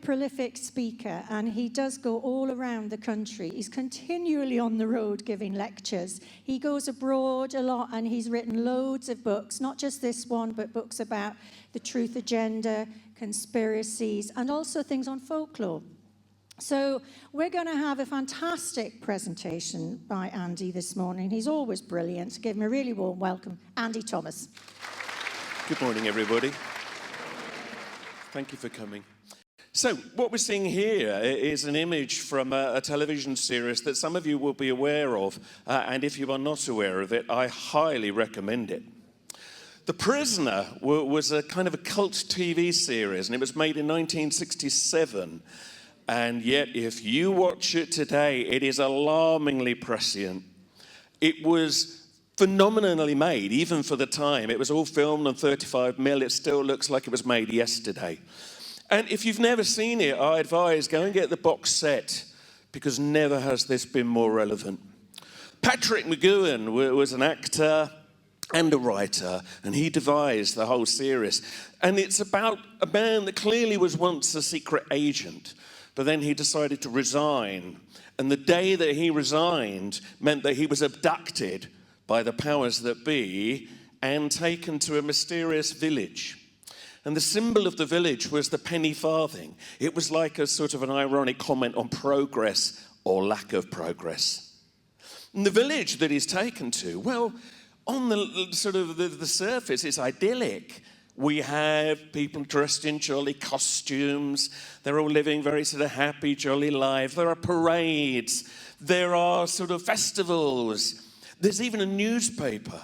prolific speaker, and he does go all around the country. He's continually on the road giving lectures. He goes abroad a lot, and he's written loads of books, not just this one, but books about the truth agenda, conspiracies, and also things on folklore. So we're going to have a fantastic presentation by Andy this morning. He's always brilliant. Give him a really warm welcome, Andy Thomas. Good morning, everybody. Thank you for coming. So what we're seeing here is an image from a television series that some of you will be aware of, and if you are not aware of it, I highly recommend it. The Prisoner was a kind of a cult TV series, and it was made in 1967. And yet, if you watch it today, it is alarmingly prescient. It was phenomenally made, even for the time. It was all filmed on 35mm. It still looks like it was made yesterday. And if you've never seen it, I advise go and get the box set, because never has this been more relevant. Patrick McGoohan was an actor and a writer, and he devised the whole series. And it's about a man that clearly was once a secret agent, but then he decided to resign. And the day that he resigned meant that he was abducted by the powers that be and taken to a mysterious village. And the symbol of the village was the penny farthing. It was like a sort of an ironic comment on progress or lack of progress. And the village that he's taken to, well, on the sort of the surface, it's idyllic. We have people dressed in jolly costumes. They're all living very sort of happy, jolly lives. There are parades. There are sort of festivals. There's even a newspaper.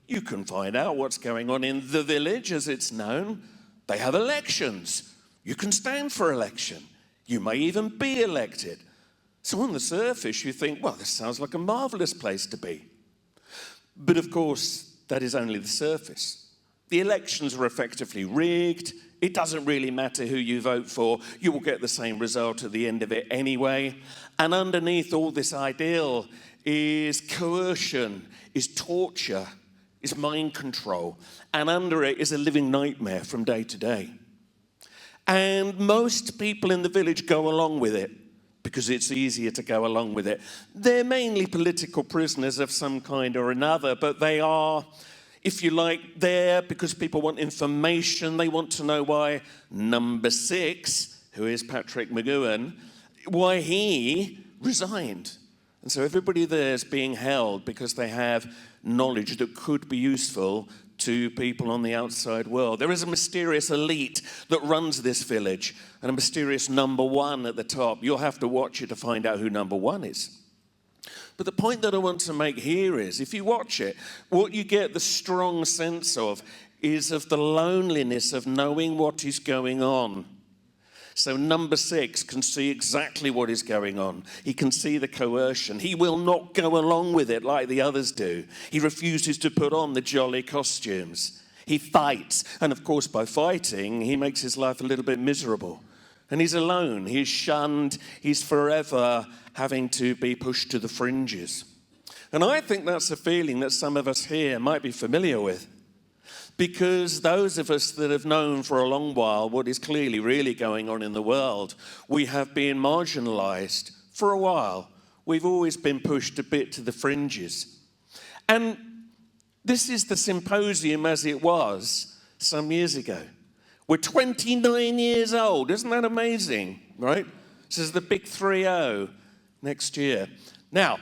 You can find out what's going on in the village, as it's known. They have elections. You can stand for election. You may even be elected. So on the surface, you think, well, this sounds like a marvelous place to be. But of course, that is only the surface. The elections are effectively rigged. It doesn't really matter who you vote for. You will get the same result at the end of it anyway. And underneath all this ideal is coercion, is torture, is mind control. And under it is a living nightmare from day to day. And most people in the village go along with it because it's easier to go along with it. They're mainly political prisoners of some kind or another, but they are, if you like, there because people want information. They want to know why number 6, who is Patrick McGoohan, why he resigned. And so everybody there is being held because they have knowledge that could be useful to people on the outside world. There is a mysterious elite that runs this village, and a mysterious number 1 at the top. You'll have to watch it to find out who number 1 is. But the point that I want to make here is, if you watch it, what you get the strong sense of is of the loneliness of knowing what is going on. So number 6 can see exactly what is going on. He can see the coercion. He will not go along with it like the others do. He refuses to put on the jolly costumes. He fights. And of course, by fighting, he makes his life a little bit miserable. And he's alone. He's shunned. He's forever having to be pushed to the fringes. And I think that's a feeling that some of us here might be familiar with. Because those of us that have known for a long while what is clearly really going on in the world, we have been marginalized for a while. We've always been pushed a bit to the fringes. And this is the symposium as it was some years ago. We're 29 years old. Isn't that amazing, right? This is the big 3-0 next year. Now,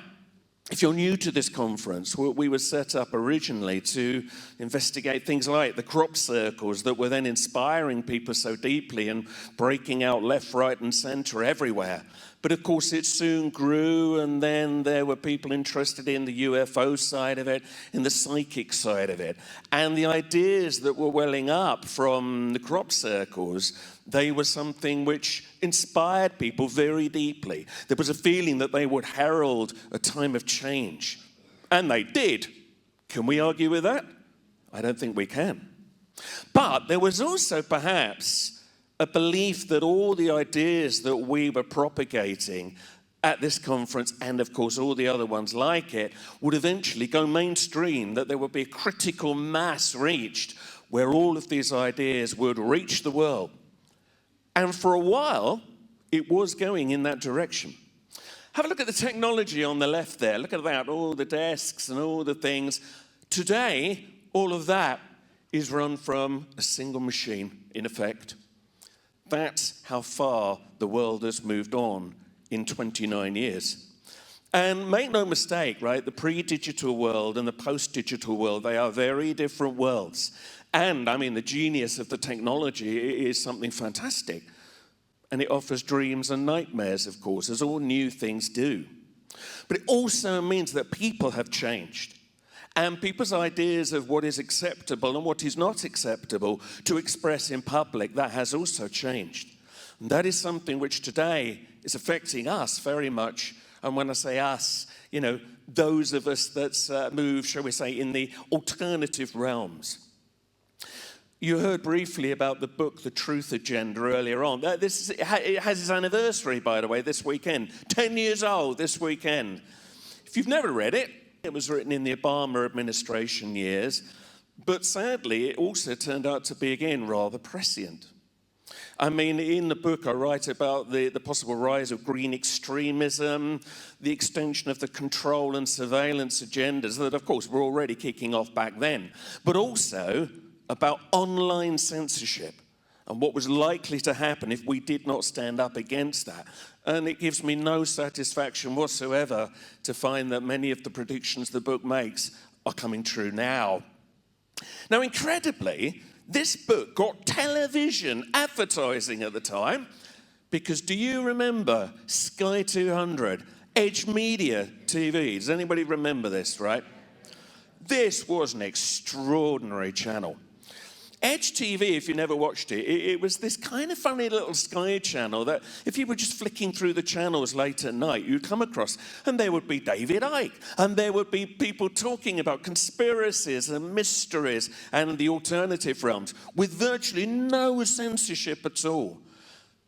if you're new to this conference, we were set up originally to investigate things like the crop circles that were then inspiring people so deeply and breaking out left, right, and center everywhere. But of course, it soon grew, and then there were people interested in the UFO side of it, in the psychic side of it. And the ideas that were welling up from the crop circles, they were something which inspired people very deeply. There was a feeling that they would herald a time of change. And they did. Can we argue with that? I don't think we can. But there was also perhaps a belief that all the ideas that we were propagating at this conference, and of course all the other ones like it, would eventually go mainstream, that there would be a critical mass reached where all of these ideas would reach the world. And for a while, it was going in that direction. Have a look at the technology on the left there. Look at that, all the desks and all the things. Today, all of that is run from a single machine, in effect. That's how far the world has moved on in 29 years. And make no mistake, right, the pre-digital world and the post-digital world, they are very different worlds. And, I mean, the genius of the technology is something fantastic. And it offers dreams and nightmares, of course, as all new things do. But it also means that people have changed. And people's ideas of what is acceptable and what is not acceptable to express in public, that has also changed. And that is something which today is affecting us very much. And when I say us, you know, those of us that move, shall we say, in the alternative realms. You heard briefly about the book, The Truth Agenda, earlier on. It has its anniversary, by the way, this weekend. 10 years old this weekend. If you've never read it, it was written in the Obama administration years. But sadly, it also turned out to be, again, rather prescient. I mean, in the book, I write about the possible rise of green extremism, the extension of the control and surveillance agendas that, of course, were already kicking off back then, but also about online censorship and what was likely to happen if we did not stand up against that. And it gives me no satisfaction whatsoever to find that many of the predictions the book makes are coming true now. Now, incredibly, this book got television advertising at the time, because do you remember Sky 200, Edge Media TV? Does anybody remember this, right? This was an extraordinary channel. Edge TV, if you never watched it, it was this kind of funny little Sky channel that if you were just flicking through the channels late at night, you'd come across, and there would be David Icke, and there would be people talking about conspiracies and mysteries and the alternative realms with virtually no censorship at all.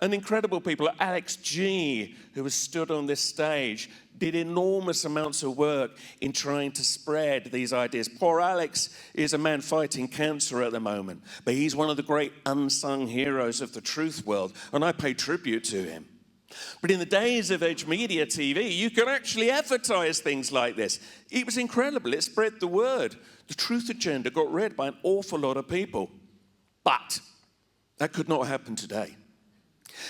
And incredible people like Alex G, who has stood on this stage, did enormous amounts of work in trying to spread these ideas. Poor Alex is a man fighting cancer at the moment, but he's one of the great unsung heroes of the truth world, and I pay tribute to him. But in the days of Edge Media TV, you could actually advertise things like this. It was incredible. It spread the word. The truth agenda got read by an awful lot of people. But that could not happen today.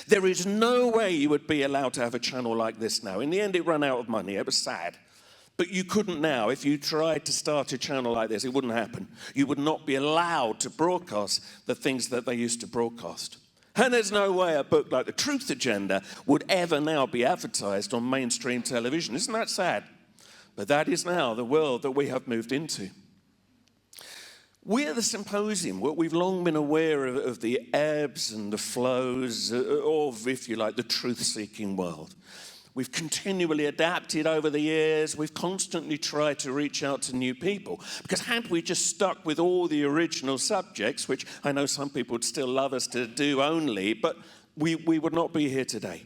There is no way you would be allowed to have a channel like this now. In the end, it ran out of money. It was sad. But you couldn't now. If you tried to start a channel like this, it wouldn't happen. You would not be allowed to broadcast the things that they used to broadcast. And there's no way a book like The Truth Agenda would ever now be advertised on mainstream television. Isn't that sad? But that is now the world that we have moved into. We at the Symposium, we've long been aware of the ebbs and the flows of, if you like, the truth-seeking world. We've continually adapted over the years. We've constantly tried to reach out to new people. Because had we just stuck with all the original subjects, which I know some people would still love us to do only, but we would not be here today.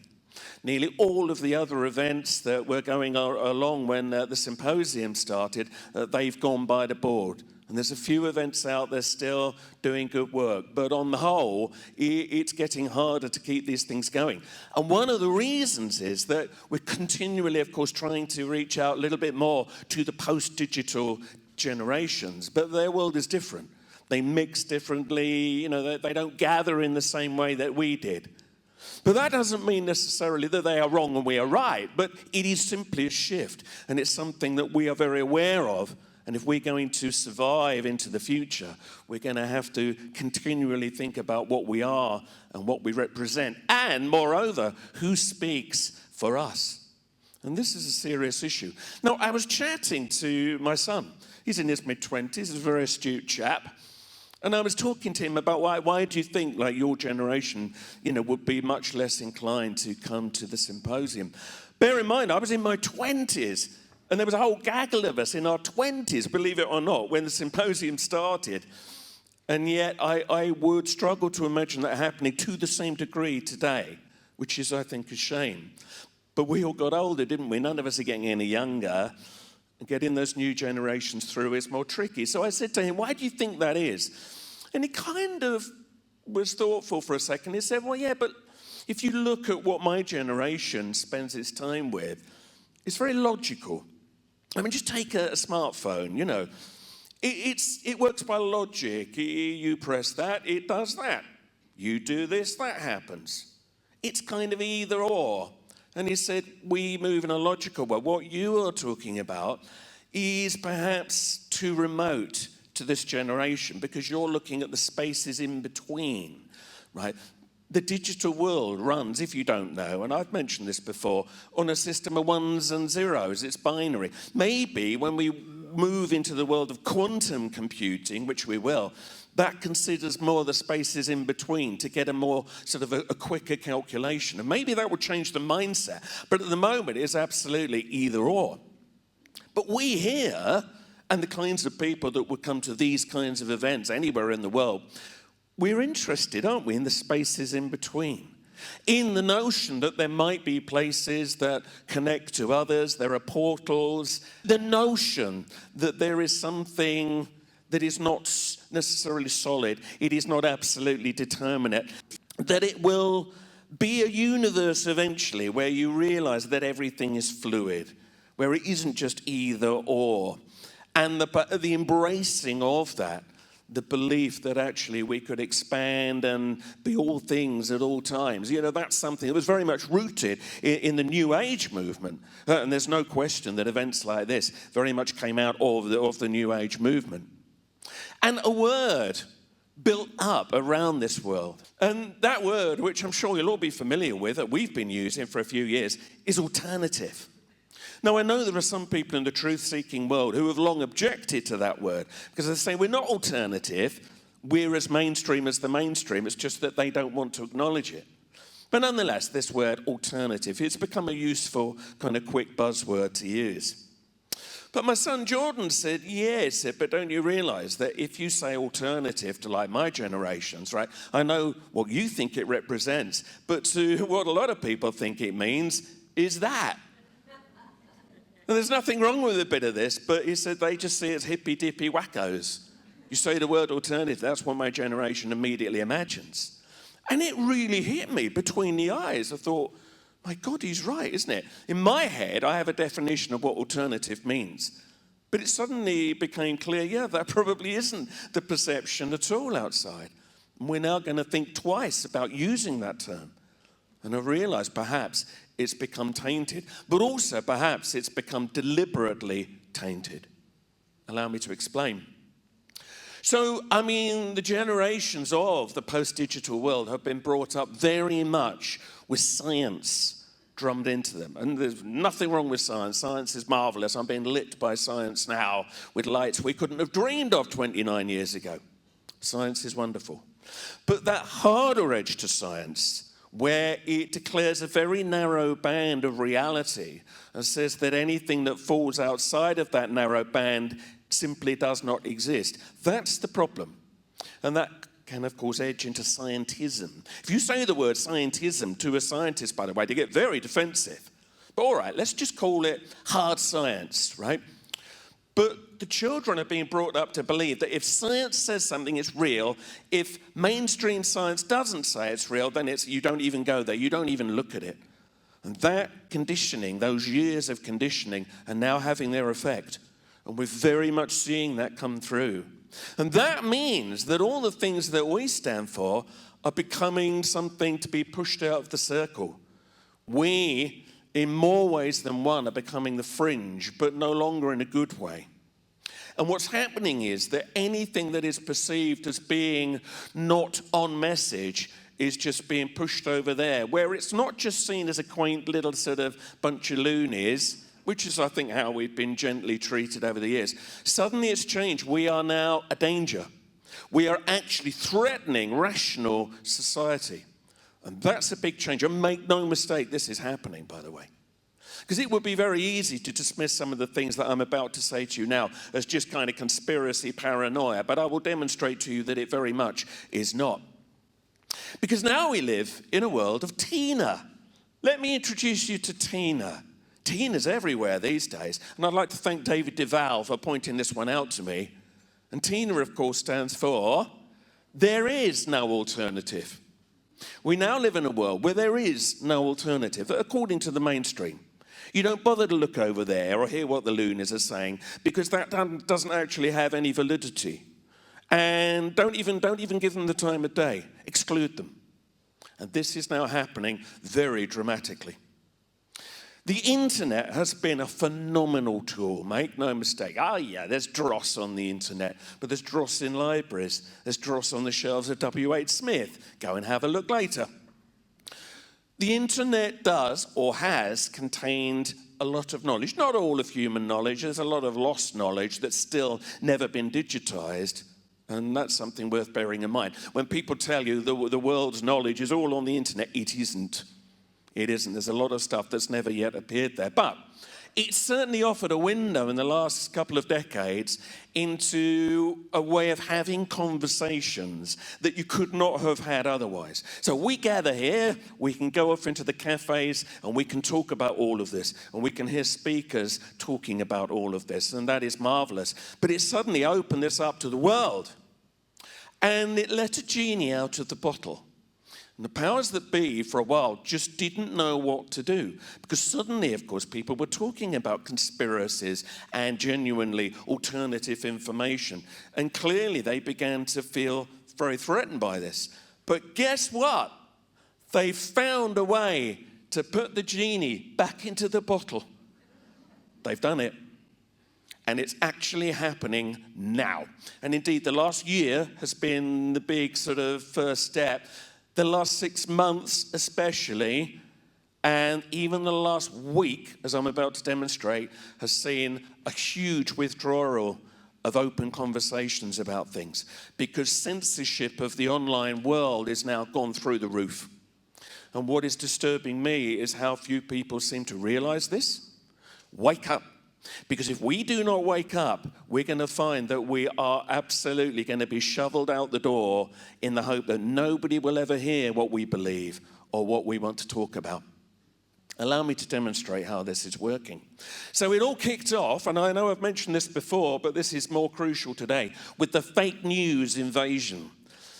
Nearly all of the other events that were going along when the Symposium started, they've gone by the board. And there's a few events out there still doing good work. But on the whole, it's getting harder to keep these things going. And one of the reasons is that we're continually, of course, trying to reach out a little bit more to the post-digital generations. But their world is different. They mix differently. You know, they don't gather in the same way that we did. But that doesn't mean necessarily that they are wrong and we are right. But it is simply a shift. And it's something that we are very aware of. And if we're going to survive into the future, we're going to have to continually think about what we are and what we represent. And moreover, who speaks for us? And this is a serious issue. Now, I was chatting to my son. He's in his mid-20s. He's a very astute chap. And I was talking to him about why do you think, like, your generation, you know, would be much less inclined to come to the Symposium? Bear in mind, I was in my 20s. And there was a whole gaggle of us in our 20s, believe it or not, when the Symposium started. And yet I would struggle to imagine that happening to the same degree today, which is, I think, a shame. But we all got older, didn't we? None of us are getting any younger. And getting those new generations through is more tricky. So I said to him, why do you think that is? And he kind of was thoughtful for a second. He said, well, yeah, but If you look at what my generation spends its time with, it's very logical. I mean, just take a smartphone, you know. It works by logic. You press that, it does that. You do this, that happens. It's kind of either or. And he said, we move in a logical way. What you are talking about is perhaps too remote to this generation because you're looking at the spaces in between, right? The digital world runs, if you don't know, and I've mentioned this before, on a system of ones and zeros. It's binary. Maybe when we move into the world of quantum computing, which we will, that considers more the spaces in between to get a more sort of a quicker calculation. And maybe that will change the mindset. But at the moment, it's absolutely either or. But we here, and the kinds of people that would come to these kinds of events anywhere in the world, we're interested, aren't we, in the spaces in between. In the notion that there might be places that connect to others, there are portals, the notion that there is something that is not necessarily solid, it is not absolutely determinate, that it will be a universe eventually where you realize that everything is fluid, where it isn't just either or. And the embracing of that, the belief that actually we could expand and be all things at all times. You know, that's something that was very much rooted in the New Age movement. And there's no question that events like this very much came out of the New Age movement. And a word built up around this world. And that word, which I'm sure you'll all be familiar with, that we've been using for a few years, is alternative. Now, I know there are some people in the truth-seeking world who have long objected to that word because they say we're not alternative, we're as mainstream as the mainstream, it's just that they don't want to acknowledge it. But nonetheless, this word alternative, it's become a useful kind of quick buzzword to use. But my son Jordan said, yes, but don't you realize that if you say alternative to like my generations, right, I know what you think it represents, but to what a lot of people think it means is that. And there's nothing wrong with a bit of this, but he said they just see it as hippy-dippy wackos. You say the word alternative, that's what my generation immediately imagines. And it really hit me between the eyes. I thought, my God, he's right, isn't it? In my head, I have a definition of what alternative means. But it suddenly became clear, yeah, that probably isn't the perception at all outside. And we're now going to think twice about using that term. And I realized perhaps it's become tainted, but also perhaps it's become deliberately tainted. Allow me to explain. So, I mean, the generations of the post-digital world have been brought up very much with science drummed into them. And there's nothing wrong with science. Science is marvelous. I'm being lit by science now with lights we couldn't have dreamed of 29 years ago. Science is wonderful. But that harder edge to science, where it declares a very narrow band of reality and says that anything that falls outside of that narrow band simply does not exist. That's the problem. And that can, of course, edge into scientism. If you say the word scientism to a scientist, by the way, they get very defensive. But all right, let's just call it hard science, right? But the children are being brought up to believe that if science says something, it's real. If mainstream science doesn't say it's real, then you don't even go there. You don't even look at it. And that conditioning, those years of conditioning, are now having their effect. And we're very much seeing that come through. And that means that all the things that we stand for are becoming something to be pushed out of the circle. We, in more ways than one, are becoming the fringe, but no longer in a good way. And what's happening is that anything that is perceived as being not on message is just being pushed over there, where it's not just seen as a quaint little sort of bunch of loonies, which is, I think, how we've been gently treated over the years. Suddenly it's changed. We are now a danger. We are actually threatening rational society. And that's a big change. And make no mistake, this is happening, by the way. Because it would be very easy to dismiss some of the things that I'm about to say to you now as just kind of conspiracy paranoia, but I will demonstrate to you that it very much is not. Because now we live in a world of Tina. Let me introduce you to Tina. Tina's everywhere these days, and I'd like to thank David Duval for pointing this one out to me. And Tina, of course, stands for There Is No Alternative. We now live in a world where there is no alternative, according to the mainstream. You don't bother to look over there or hear what the loonies are saying, because that doesn't actually have any validity. And don't even give them the time of day. Exclude them. And this is now happening very dramatically. The internet has been a phenomenal tool, make no mistake. Oh yeah, there's dross on the internet, but there's dross in libraries. There's dross on the shelves of W.H. Smith. Go and have a look later. The internet does, or has, contained a lot of knowledge. Not all of human knowledge. There's a lot of lost knowledge that's still never been digitized. And that's something worth bearing in mind. When people tell you the world's knowledge is all on the internet, it isn't. It isn't. There's a lot of stuff that's never yet appeared there. But it certainly offered a window in the last couple of decades into a way of having conversations that you could not have had otherwise. So we gather here, we can go off into the cafes, and we can talk about all of this, and we can hear speakers talking about all of this, and that is marvelous. But it suddenly opened this up to the world, and it let a genie out of the bottle. And the powers that be, for a while, just didn't know what to do. Because suddenly, of course, people were talking about conspiracies and genuinely alternative information. And clearly, they began to feel very threatened by this. But guess what? They found a way to put the genie back into the bottle. They've done it. And it's actually happening now. And indeed, the last year has been the big sort of first step. The last 6 months especially, and even the last week, as I'm about to demonstrate, has seen a huge withdrawal of open conversations about things, because censorship of the online world is now gone through the roof. And what is disturbing me is how few people seem to realize this. Wake up. Because if we do not wake up, we're going to find that we are absolutely going to be shoveled out the door in the hope that nobody will ever hear what we believe or what we want to talk about. Allow me to demonstrate how this is working. So it all kicked off, and I know I've mentioned this before, but this is more crucial today, with the fake news invasion.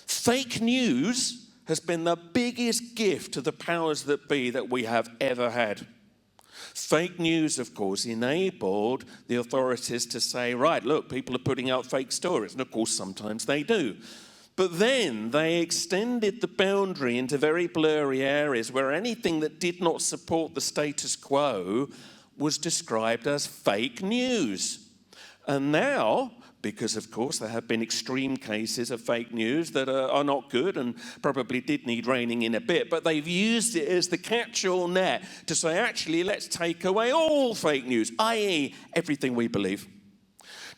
Fake news has been the biggest gift to the powers that be that we have ever had. Fake news, of course, enabled the authorities to say, right, look, people are putting out fake stories. And of course, sometimes they do. But then they extended the boundary into very blurry areas where anything that did not support the status quo was described as fake news. And now, because of course there have been extreme cases of fake news that are not good and probably did need reining in a bit, but they've used it as the catch-all net to say, actually, let's take away all fake news, i.e. everything we believe.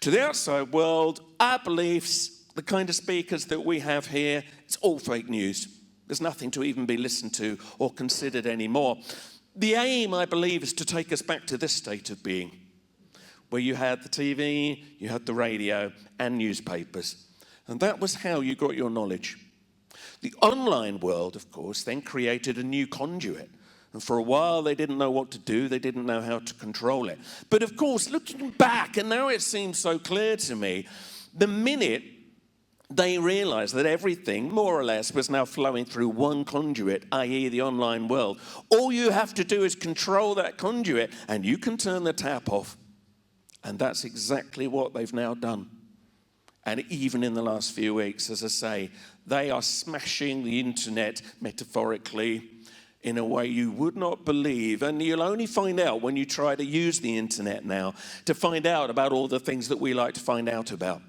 To the outside world, our beliefs, the kind of speakers that we have here, it's all fake news. There's nothing to even be listened to or considered anymore. The aim, I believe, is to take us back to this state of being, where you had the TV, you had the radio, and newspapers. And that was how you got your knowledge. The online world, of course, then created a new conduit. And for a while, they didn't know what to do. They didn't know how to control it. But of course, looking back, and now it seems so clear to me, the minute they realized that everything, more or less, was now flowing through one conduit, i.e. the online world, all you have to do is control that conduit, and you can turn the tap off. And that's exactly what they've now done. And even in the last few weeks, as I say, they are smashing the internet metaphorically in a way you would not believe. And you'll only find out when you try to use the internet now to find out about all the things that we like to find out about.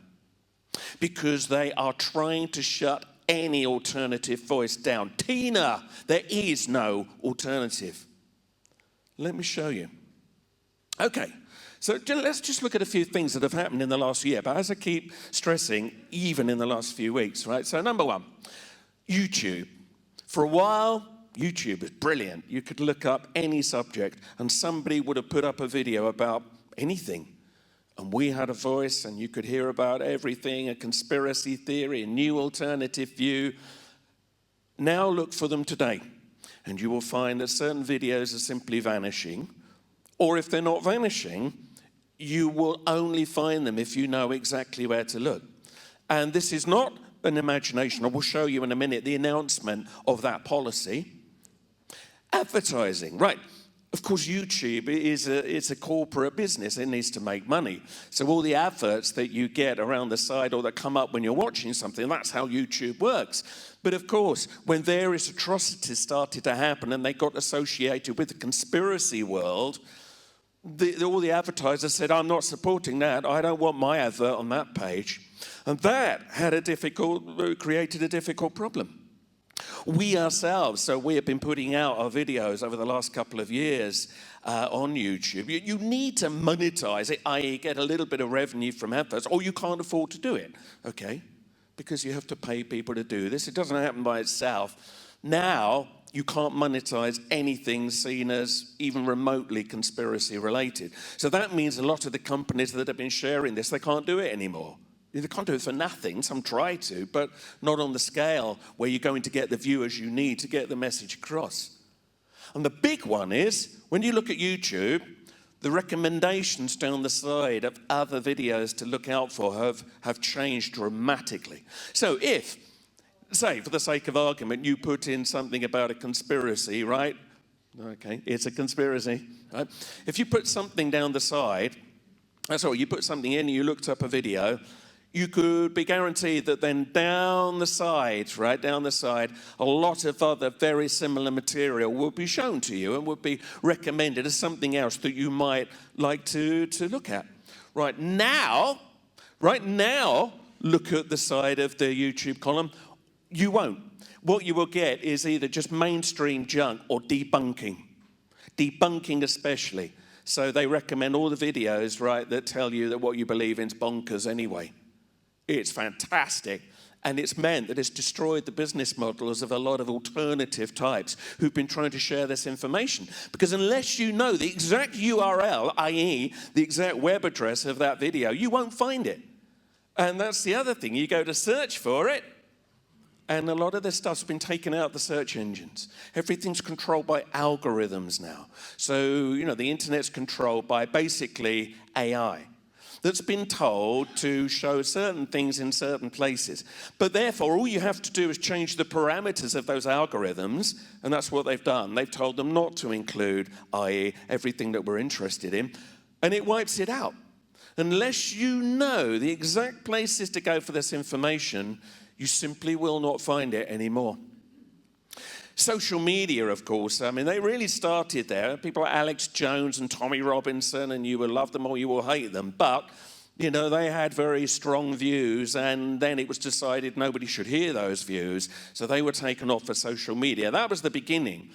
Because they are trying to shut any alternative voice down. Tina, there is no alternative. Let me show you. Okay. So let's just look at a few things that have happened in the last year, but as I keep stressing, even in the last few weeks, right? So number one, YouTube. For a while, YouTube was brilliant. You could look up any subject and somebody would have put up a video about anything. And we had a voice and you could hear about everything, a conspiracy theory, a new alternative view. Now look for them today and you will find that certain videos are simply vanishing. Or if they're not vanishing, you will only find them if you know exactly where to look. And this is not an imagination, I will show you in a minute the announcement of that policy. Advertising, right. Of course, YouTube it's a corporate business. It needs to make money. So all the adverts that you get around the side or that come up when you're watching something, that's how YouTube works. But of course, when various atrocities started to happen and they got associated with the conspiracy world, all the advertisers said, I'm not supporting that. I don't want my advert on that page. And that created a difficult problem. We ourselves, so we have been putting out our videos over the last couple of years on YouTube. You need to monetize it, i.e. get a little bit of revenue from adverts, or you can't afford to do it, okay? Because you have to pay people to do this. It doesn't happen by itself. Now, you can't monetize anything seen as even remotely conspiracy related. So that means a lot of the companies that have been sharing this, they can't do it anymore. They can't do it for nothing. Some try to, but not on the scale where you're going to get the viewers you need to get the message across. And the big one is, when you look at YouTube, the recommendations down the side of other videos to look out for have changed dramatically. So if, say, for the sake of argument, you put in something about a conspiracy, right? Okay, it's a conspiracy, right? If you put something down the side, you put something in and you looked up a video, you could be guaranteed that then down the side, a lot of other very similar material will be shown to you and would be recommended as something else that you might like to look at. Right now, look at the side of the YouTube column. You won't. What you will get is either just mainstream junk or debunking. Debunking especially. So they recommend all the videos, right, that tell you that what you believe in is bonkers anyway. It's fantastic, and it's meant that it's destroyed the business models of a lot of alternative types who've been trying to share this information. Because unless you know the exact URL, i.e. the exact web address of that video, you won't find it. And that's the other thing. You go to search for it, and a lot of this stuff's been taken out of the search engines. Everything's controlled by algorithms now. So, the internet's controlled by basically AI. That's been told to show certain things in certain places. But therefore, all you have to do is change the parameters of those algorithms, and that's what they've done. They've told them not to include, i.e. everything that we're interested in, and it wipes it out. Unless you know the exact places to go for this information, you simply will not find it anymore. Social media, of course, they really started there. People like Alex Jones and Tommy Robinson, and you will love them or you will hate them. But, they had very strong views, and then it was decided nobody should hear those views. So they were taken off of social media. That was the beginning.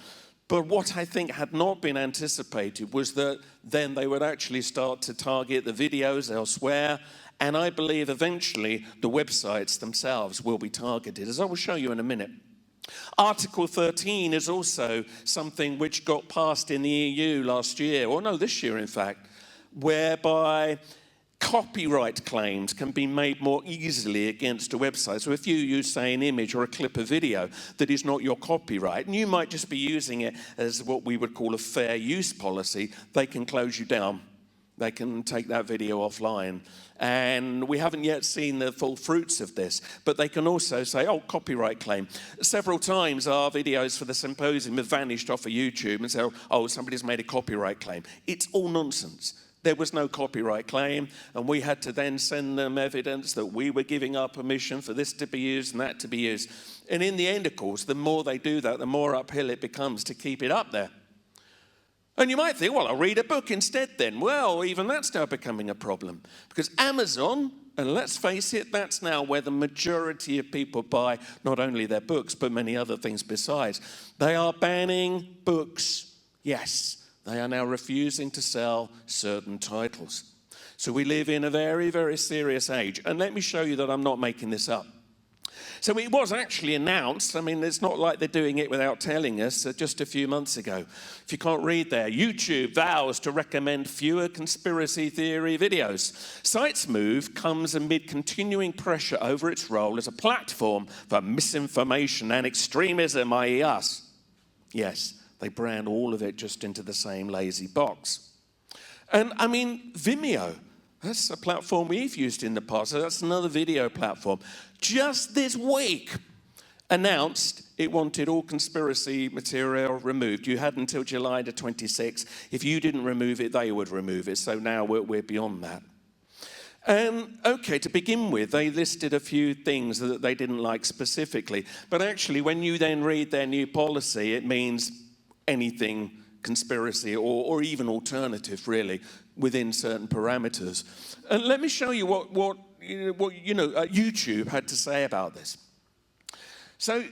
But what I think had not been anticipated was that then they would actually start to target the videos elsewhere. And I believe eventually the websites themselves will be targeted, as I will show you in a minute. Article 13 is also something which got passed in the EU last year, or no, this year in fact, whereby copyright claims can be made more easily against a website. So if you use, say, an image or a clip of video that is not your copyright, and you might just be using it as what we would call a fair use policy, they can close you down. They can take that video offline. And we haven't yet seen the full fruits of this, but they can also say, copyright claim. Several times our videos for the symposium have vanished off of YouTube and say, somebody's made a copyright claim. It's all nonsense. There was no copyright claim, and we had to then send them evidence that we were giving our permission for this to be used and that to be used. And in the end, of course, the more they do that, the more uphill it becomes to keep it up there. And you might think, I'll read a book instead then. Well, even that's now becoming a problem. Because Amazon, and let's face it, that's now where the majority of people buy not only their books, but many other things besides. They are banning books. Yes, they are now refusing to sell certain titles. So we live in a very, very serious age. And let me show you that I'm not making this up. So it was actually announced, it's not like they're doing it without telling us, just a few months ago. If you can't read there, YouTube vows to recommend fewer conspiracy theory videos. Site's move comes amid continuing pressure over its role as a platform for misinformation and extremism, i.e. us. Yes, they brand all of it just into the same lazy box. And Vimeo That's a platform we've used in the past. So that's another video platform. Just this week, announced it wanted all conspiracy material removed. You had until July the 26th. If you didn't remove it, they would remove it. So now we're beyond that. Okay, to begin with, they listed a few things that they didn't like specifically. But actually, when you then read their new policy, it means anything conspiracy or even alternative, really, within certain parameters. And let me show you what YouTube had to say about this. So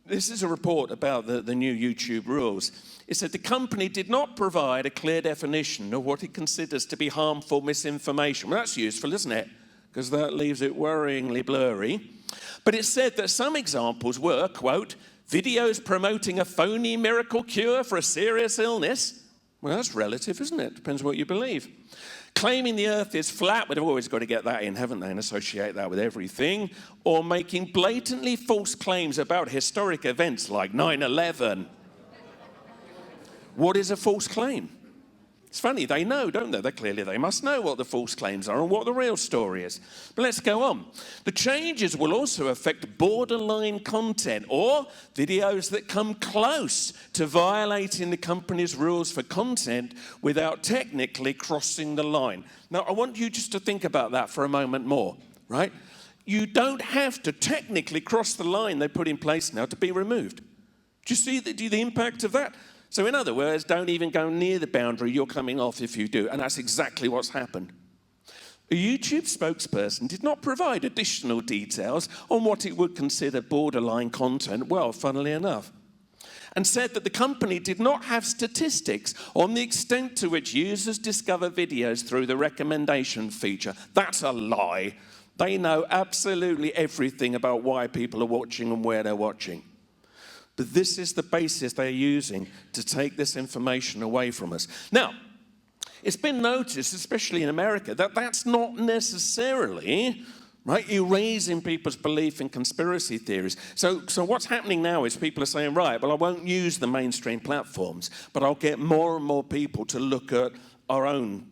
this is a report about the new YouTube rules. It said the company did not provide a clear definition of what it considers to be harmful misinformation. Well, that's useful, isn't it? Because that leaves it worryingly blurry. But it said that some examples were, quote, videos promoting a phony miracle cure for a serious illness. Well, that's relative, isn't it? Depends what you believe. Claiming the earth is flat, but they've always got to get that in, haven't they, and associate that with everything. Or making blatantly false claims about historic events like 9/11. What is a false claim? It's funny, they know, don't they? They must know what the false claims are and what the real story is. But let's go on. The changes will also affect borderline content or videos that come close to violating the company's rules for content without technically crossing the line. Now, I want you just to think about that for a moment more, right? You don't have to technically cross the line they put in place now to be removed. Do you see the impact of that? So in other words, don't even go near the boundary, you're coming off if you do. And that's exactly what's happened. A YouTube spokesperson did not provide additional details on what it would consider borderline content, well, funnily enough, and said that the company did not have statistics on the extent to which users discover videos through the recommendation feature. That's a lie. They know absolutely everything about why people are watching and where they're watching. But this is the basis they're using to take this information away from us. Now, it's been noticed, especially in America, that that's not necessarily, right, erasing people's belief in conspiracy theories. So what's happening now is people are saying, right, well, I won't use the mainstream platforms, but I'll get more and more people to look at our own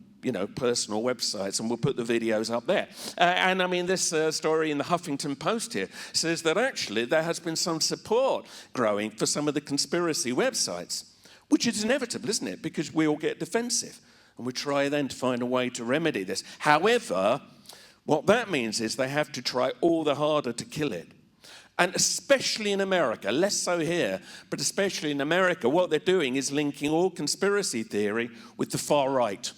personal websites, and we'll put the videos up there. And I mean, this story in the Huffington Post here says that actually there has been some support growing for some of the conspiracy websites, which is inevitable, isn't it? Because we all get defensive, and we try then to find a way to remedy this. However, what that means is they have to try all the harder to kill it. And especially in America, less so here, but especially in America, what they're doing is linking all conspiracy theory with the far right.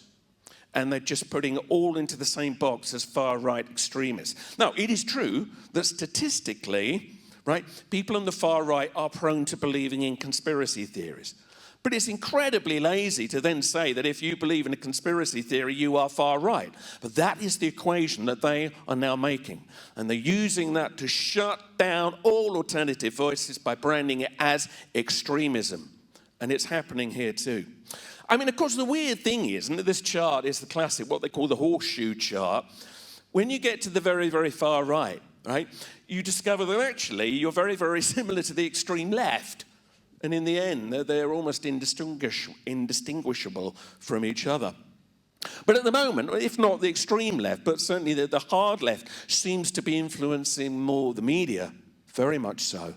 And they're just putting it all into the same box as far-right extremists. Now, it is true that statistically, right, people on the far right are prone to believing in conspiracy theories. But it's incredibly lazy to then say that if you believe in a conspiracy theory, you are far right. But that is the equation that they are now making. And they're using that to shut down all alternative voices by branding it as extremism. And it's happening here too. I mean, of course, the weird thing is, and this chart is the classic, what they call the horseshoe chart. When you get to the very, very far right, you discover that actually you're very, very similar to the extreme left. And in the end, they're almost indistinguishable from each other. But at the moment, if not the extreme left, but certainly the hard left seems to be influencing more the media, very much so.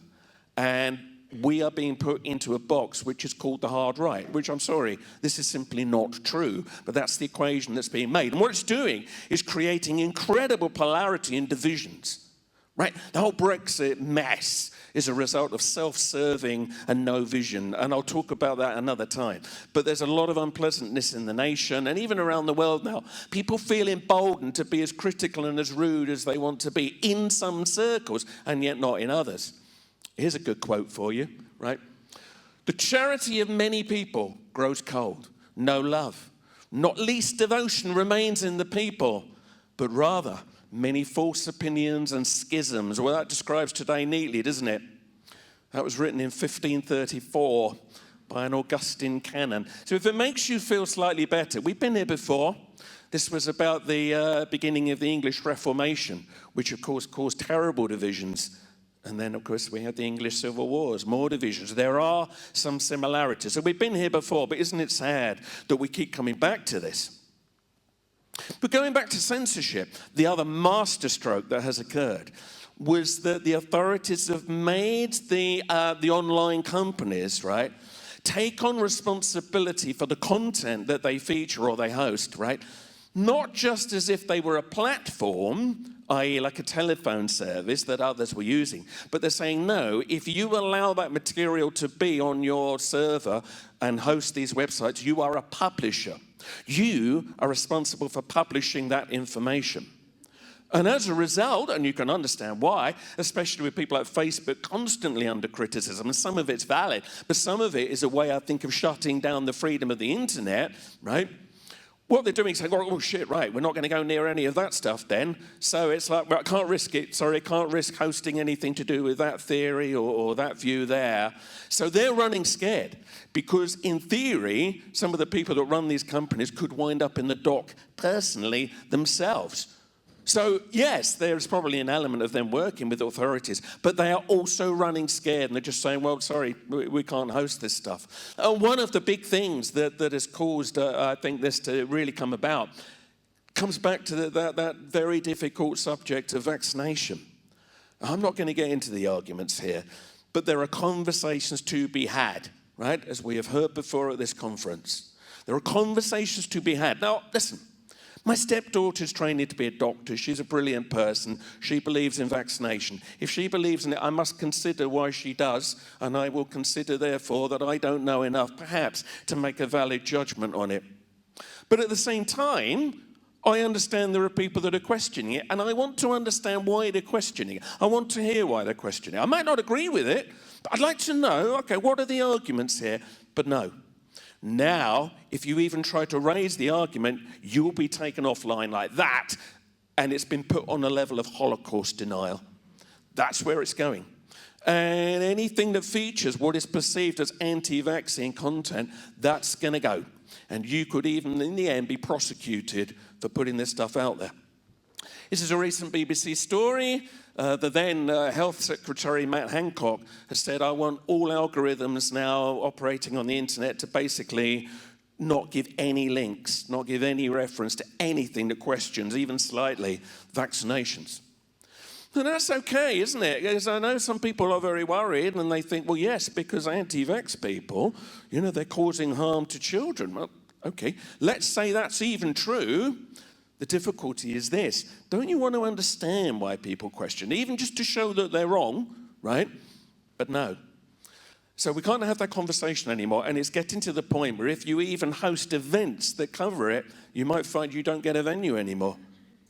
And we are being put into a box which is called the hard right, which I'm sorry, this is simply not true, but that's the equation that's being made. And what it's doing is creating incredible polarity and divisions, right? The whole Brexit mess is a result of self-serving and no vision, and I'll talk about that another time. But there's a lot of unpleasantness in the nation, and even around the world now. People feel emboldened to be as critical and as rude as they want to be in some circles, and yet not in others. Here's a good quote for you, right? The charity of many people grows cold. No love, not least devotion remains in the people, but rather many false opinions and schisms. Well, that describes today neatly, doesn't it? That was written in 1534 by an Augustine canon. So if it makes you feel slightly better, we've been here before. This was about the beginning of the English Reformation, which of course caused terrible divisions. And then, of course, we had the English Civil Wars, more divisions. There are some similarities. So we've been here before, but isn't it sad that we keep coming back to this? But going back to censorship, the other masterstroke that has occurred was that the authorities have made the online companies, right, take on responsibility for the content that they feature or they host, right? Not just as if they were a platform, i.e. like a telephone service that others were using, but they're saying, no, if you allow that material to be on your server and host these websites, you are a publisher. You are responsible for publishing that information. And as a result, and you can understand why, especially with people like Facebook constantly under criticism, and some of it's valid, but some of it is a way, I think, of shutting down the freedom of the internet, right? What they're doing is saying, oh shit, right, we're not going to go near any of that stuff then. So it's like, well, I can't risk it. Sorry, I can't risk hosting anything to do with that theory or that view there. So they're running scared because in theory, some of the people that run these companies could wind up in the dock personally themselves. So yes, there's probably an element of them working with authorities, but they are also running scared and they're just saying, well, sorry, we can't host this stuff. And one of the big things that has caused, I think, this to really come about comes back to that very difficult subject of vaccination. I'm not going to get into the arguments here, but there are conversations to be had, right, as we have heard before at this conference. There are conversations to be had. Now, listen. My stepdaughter's training to be a doctor. She's a brilliant person. She believes in vaccination. If she believes in it, I must consider why she does, and I will consider, therefore, that I don't know enough, perhaps, to make a valid judgment on it. But at the same time, I understand there are people that are questioning it, and I want to understand why they're questioning it. I want to hear why they're questioning it. I might not agree with it, but I'd like to know, okay, what are the arguments here? But no. Now, if you even try to raise the argument, you'll be taken offline like that, and it's been put on a level of Holocaust denial. That's where it's going. And anything that features what is perceived as anti-vaccine content, that's going to go. And you could even, in the end, be prosecuted for putting this stuff out there. This is a recent BBC story. The then Health Secretary, Matt Hancock, has said, I want all algorithms now operating on the internet to basically not give any links, not give any reference to anything that questions, even slightly, vaccinations. And that's okay, isn't it? Because I know some people are very worried and they think, well, yes, because anti-vax people, you know, they're causing harm to children. Well, okay, let's say that's even true. The difficulty is this. Don't you want to understand why people question, even just to show that they're wrong, right? But no. So we can't have that conversation anymore, and it's getting to the point where if you even host events that cover it, you might find you don't get a venue anymore.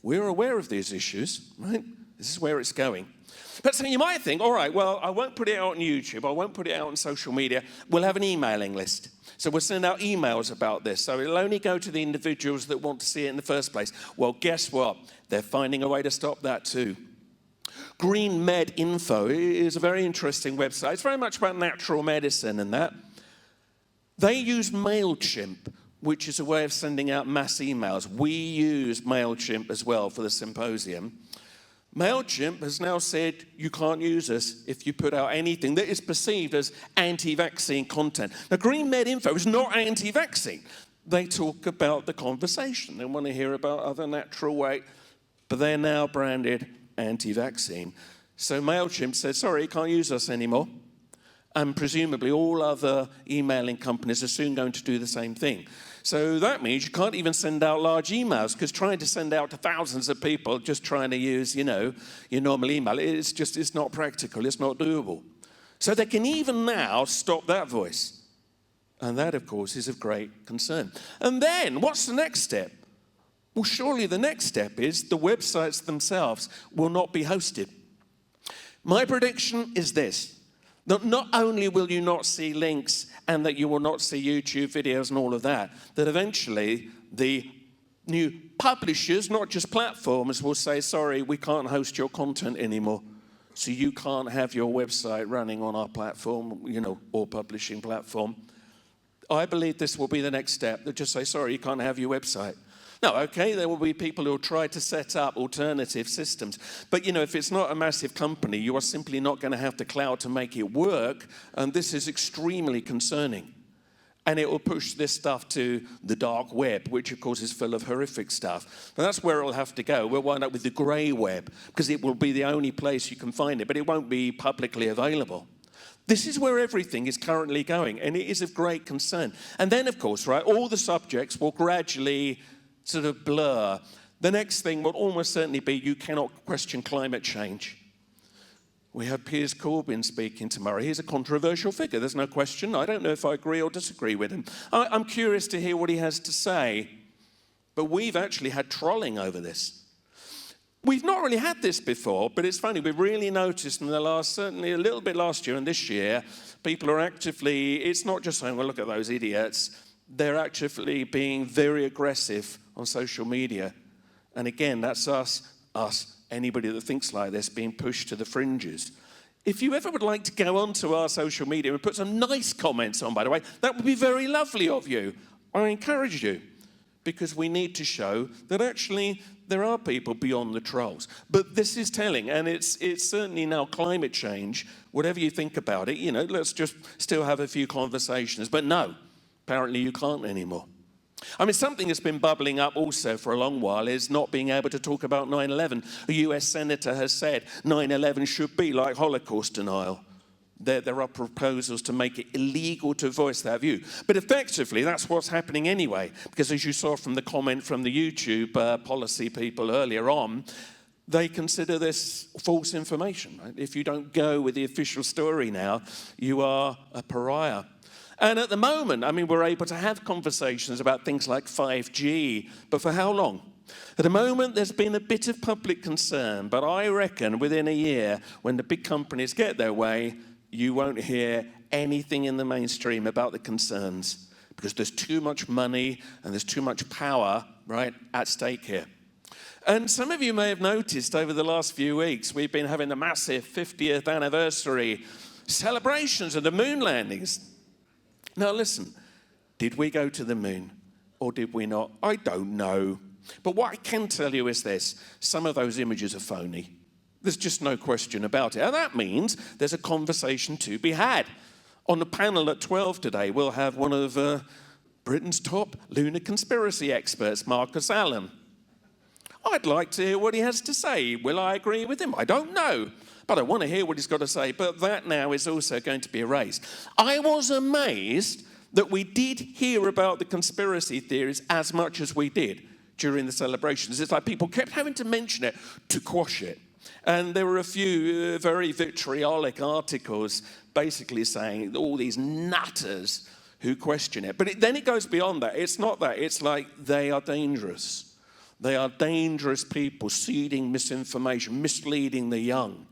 We're aware of these issues, right? This is where it's going. But so you might think, all right, well, I won't put it out on YouTube, I won't put it out on social media, we'll have an emailing list. So we'll send out emails about this. So it'll only go to the individuals that want to see it in the first place. Well, guess what? They're finding a way to stop that too. Green Med Info is a very interesting website. It's very much about natural medicine and that. They use MailChimp, which is a way of sending out mass emails. We use MailChimp as well for the symposium. MailChimp has now said you can't use us if you put out anything that is perceived as anti-vaccine content. Now, Green Med Info is not anti-vaccine. They talk about the conversation. They want to hear about other natural ways, but they're now branded anti-vaccine. So MailChimp said, sorry, you can't use us anymore. And presumably all other emailing companies are soon going to do the same thing. So that means you can't even send out large emails, because trying to send out to thousands of people just trying to use, you know, your normal email, it's not practical, it's not doable. So they can even now stop that voice. And that, of course, is of great concern. And then, what's the next step? Well, surely the next step is the websites themselves will not be hosted. My prediction is this. That not only will you not see links and that you will not see YouTube videos and all of that, that eventually the new publishers, not just platforms, will say, sorry, we can't host your content anymore. So you can't have your website running on our platform, you know, or publishing platform. I believe this will be the next step. They'll just say, sorry, you can't have your website. Now, okay, there will be people who will try to set up alternative systems. But, you know, if it's not a massive company, you are simply not going to have the cloud to make it work. And this is extremely concerning. And it will push this stuff to the dark web, which of course is full of horrific stuff. And that's where it'll have to go. We'll wind up with the grey web, because it will be the only place you can find it, but it won't be publicly available. This is where everything is currently going, and it is of great concern. And then, of course, right, all the subjects will gradually sort of blur. The next thing will almost certainly be you cannot question climate change. We have Piers Corbyn speaking tomorrow. He's a controversial figure, there's no question. I don't know if I agree or disagree with him. I'm curious to hear what he has to say. But we've actually had trolling over this. We've not really had this before, but it's funny, we've really noticed in the last, certainly a little bit last year and this year, people are actively, it's not just saying, well, look at those idiots. They're actively being very aggressive on social media. And again, that's us, anybody that thinks like this being pushed to the fringes. If you ever would like to go onto our social media and put some nice comments on, by the way, that would be very lovely of you. I encourage you, because we need to show that actually there are people beyond the trolls. But this is telling, and it's certainly now climate change, whatever you think about it, you know, let's just still have a few conversations. But no, apparently you can't anymore. I mean, something that's been bubbling up also for a long while is not being able to talk about 9/11. A US senator has said 9/11 should be like Holocaust denial. There are proposals to make it illegal to voice that view. But effectively, that's what's happening anyway. Because as you saw from the comment from the YouTube policy people earlier on, they consider this false information. Right? If you don't go with the official story now, you are a pariah. And at the moment, I mean, we're able to have conversations about things like 5G, but for how long? At the moment, there's been a bit of public concern, but I reckon within a year, when the big companies get their way, you won't hear anything in the mainstream about the concerns, because there's too much money and there's too much power, right, at stake here. And some of you may have noticed over the last few weeks, we've been having the massive 50th anniversary celebrations of the moon landings. Now listen, did we go to the moon or did we not? I don't know. But what I can tell you is this, some of those images are phony. There's just no question about it. And that means there's a conversation to be had. On the panel at 12 today, we'll have one of Britain's top lunar conspiracy experts, Marcus Allen. I'd like to hear what he has to say. Will I agree with him? I don't know. But I want to hear what he's got to say. But that now is also going to be erased. I was amazed that we did hear about the conspiracy theories as much as we did during the celebrations. It's like people kept having to mention it to quash it. And there were a few very vitriolic articles basically saying all these nutters who question it. But then it goes beyond that. It's not that. It's like they are dangerous. They are dangerous people seeding misinformation, misleading the young.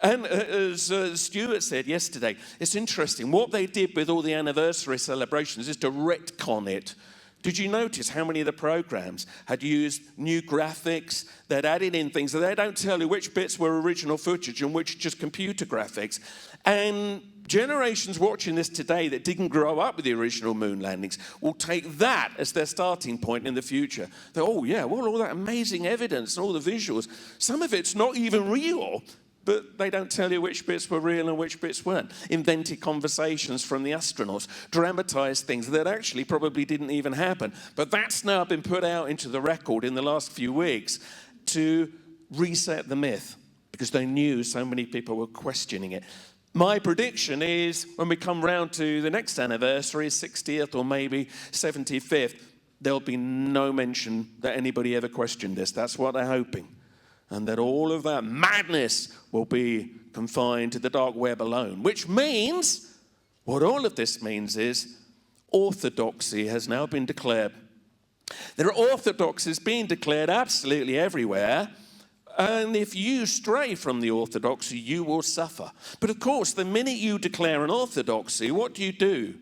And as Stuart said yesterday, it's interesting. What they did with all the anniversary celebrations is to retcon it. Did you notice how many of the programs had used new graphics? They'd added in things that they don't tell you which bits were original footage and which just computer graphics. And generations watching this today that didn't grow up with the original moon landings will take that as their starting point in the future. They're, oh yeah, well, all that amazing evidence and all the visuals, some of it's not even real. But they don't tell you which bits were real and which bits weren't. Invented conversations from the astronauts, dramatized things that actually probably didn't even happen. But that's now been put out into the record in the last few weeks to reset the myth, because they knew so many people were questioning it. My prediction is when we come round to the next anniversary, 60th or maybe 75th, there'll be no mention that anybody ever questioned this. That's what they're hoping. And that all of that madness will be confined to the dark web alone. Which means, what all of this means is, orthodoxy has now been declared. There are orthodoxies being declared absolutely everywhere. And if you stray from the orthodoxy, you will suffer. But of course, the minute you declare an orthodoxy, what do?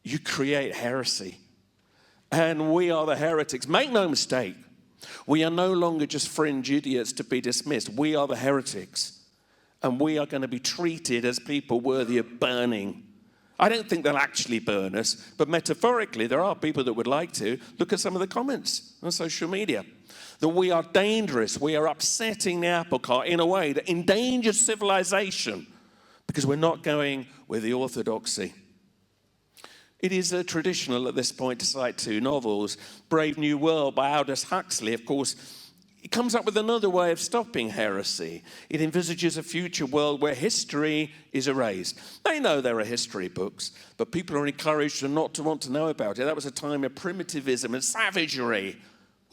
You create heresy. And we are the heretics. Make no mistake. We are no longer just fringe idiots to be dismissed. We are the heretics. And we are going to be treated as people worthy of burning. I don't think they'll actually burn us, but metaphorically, there are people that would like to. Look at some of the comments on social media. That we are dangerous. We are upsetting the apple cart in a way that endangers civilization because we're not going with the orthodoxy. It is traditional at this point to cite two novels. Brave New World by Aldous Huxley, of course, it comes up with another way of stopping heresy. It envisages a future world where history is erased. They know there are history books, but people are encouraged not to want to know about it. That was a time of primitivism and savagery.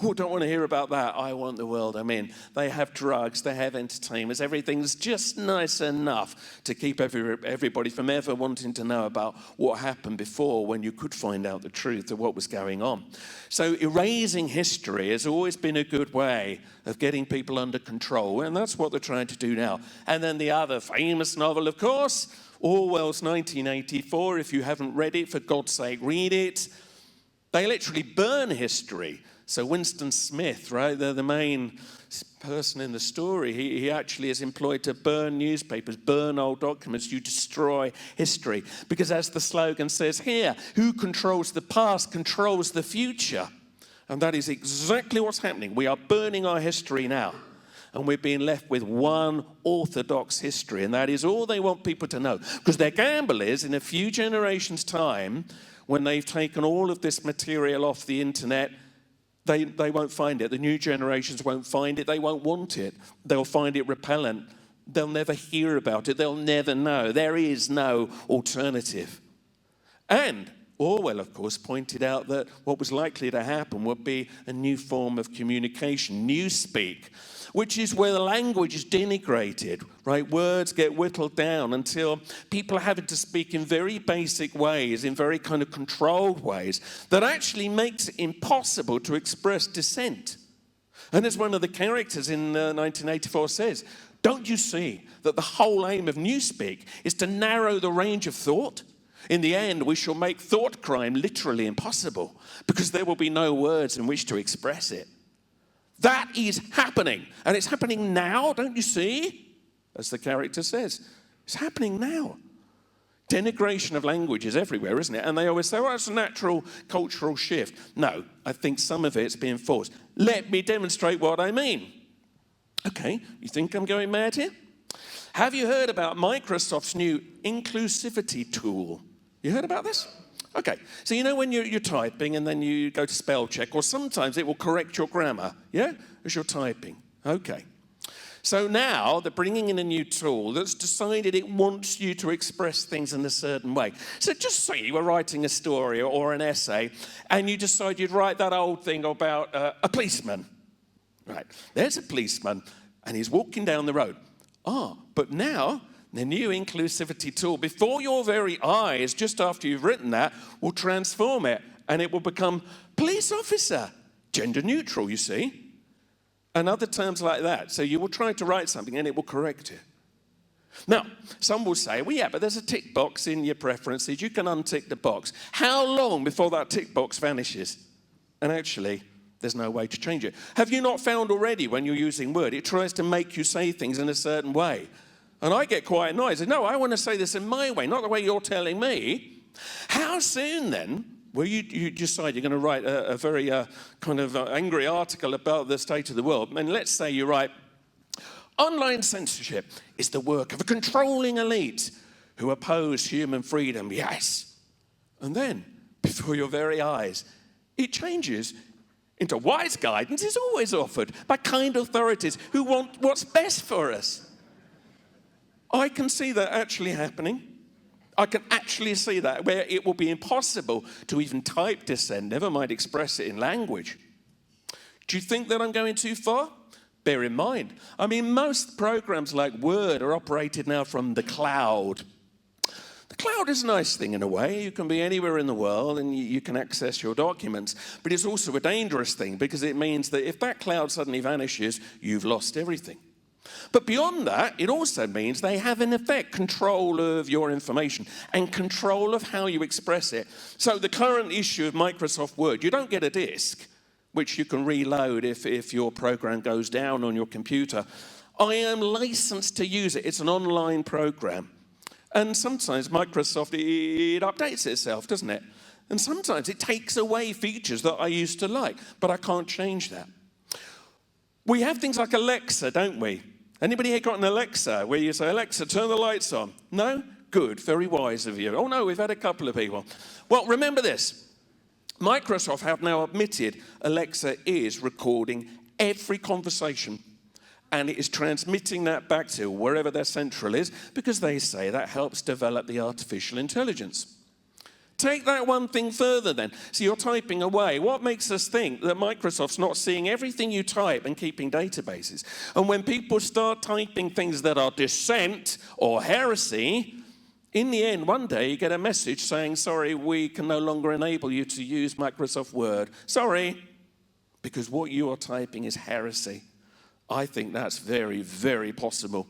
Oh, don't want to hear about that. I want the world I'm in. They have drugs, they have entertainments. Everything's just nice enough to keep everybody from ever wanting to know about what happened before, when you could find out the truth of what was going on. So erasing history has always been a good way of getting people under control, and that's what they're trying to do now. And then the other famous novel, of course, Orwell's 1984. If you haven't read it, for God's sake, read it. They literally burn history. So Winston Smith, right, the main person in the story, he actually is employed to burn newspapers, burn old documents. You destroy history. Because as the slogan says here, who controls the past controls the future. And that is exactly what's happening. We are burning our history now. And we're being left with one orthodox history. And that is all they want people to know. Because their gamble is, in a few generations' time, when they've taken all of this material off the internet, they won't find it. The new generations won't find it. They won't want it. They'll find it repellent. They'll never hear about it. They'll never know. There is no alternative. And Orwell, of course, pointed out that what was likely to happen would be a new form of communication, newspeak, which is where the language is denigrated, right? Words get whittled down until people are having to speak in very basic ways, in very kind of controlled ways, that actually makes it impossible to express dissent. And as one of the characters in 1984 says, don't you see that the whole aim of newspeak is to narrow the range of thought? In the end, we shall make thought crime literally impossible because there will be no words in which to express it. That is happening. And it's happening now, don't you see? As the character says. It's happening now. Denigration of language is everywhere, isn't it? And they always say, well, it's a natural cultural shift. No, I think some of it's being forced. Let me demonstrate what I mean. Okay, you think I'm going mad here? Have you heard about Microsoft's new inclusivity tool? You heard about this? Okay, so you know when you're typing and then you go to spell check, or sometimes it will correct your grammar, yeah, as you're typing. Okay. So now they're bringing in a new tool that's decided it wants you to express things in a certain way. So just say you were writing a story or an essay and you decide you'd write that old thing about a policeman. Right, there's a policeman and he's walking down the road. But now the new inclusivity tool, before your very eyes, just after you've written that, will transform it and it will become police officer, gender neutral, you see, and other terms like that. So you will try to write something and it will correct it. Now, some will say, well, yeah, but there's a tick box in your preferences. You can untick the box. How long before that tick box vanishes? And actually, there's no way to change it. Have you not found already when you're using Word, it tries to make you say things in a certain way? And I get quite annoyed. I say, no, I want to say this in my way, not the way you're telling me. How soon then will you decide you're going to write a very kind of angry article about the state of the world? And let's say you write, online censorship is the work of a controlling elite who oppose human freedom, yes. And then, before your very eyes, it changes into wise guidance is always offered by kind authorities who want what's best for us. I can see that actually happening. I can actually see that, where it will be impossible to even type dissent, never mind express it in language. Do you think that I'm going too far? Bear in mind, I mean, most programs like Word are operated now from the cloud. The cloud is a nice thing in a way. You can be anywhere in the world and you can access your documents. But it's also a dangerous thing because it means that if that cloud suddenly vanishes, you've lost everything. But beyond that, it also means they have, in effect, control of your information and control of how you express it. So the current issue of Microsoft Word, you don't get a disk, which you can reload if your program goes down on your computer. I am licensed to use it. It's an online program. And sometimes Microsoft, it updates itself, doesn't it? And sometimes it takes away features that I used to like, but I can't change that. We have things like Alexa, don't we? Anybody here got an Alexa where you say, Alexa, turn the lights on? No? Good, very wise of you. Oh no, we've had a couple of people. Well, remember this. Microsoft have now admitted Alexa is recording every conversation, and it is transmitting that back to wherever their central is, because they say that helps develop the artificial intelligence. Take that one thing further then. So you're typing away. What makes us think that Microsoft's not seeing everything you type and keeping databases? And when people start typing things that are dissent or heresy, in the end, one day you get a message saying, sorry, we can no longer enable you to use Microsoft Word. Sorry, because what you are typing is heresy. I think that's very, very possible.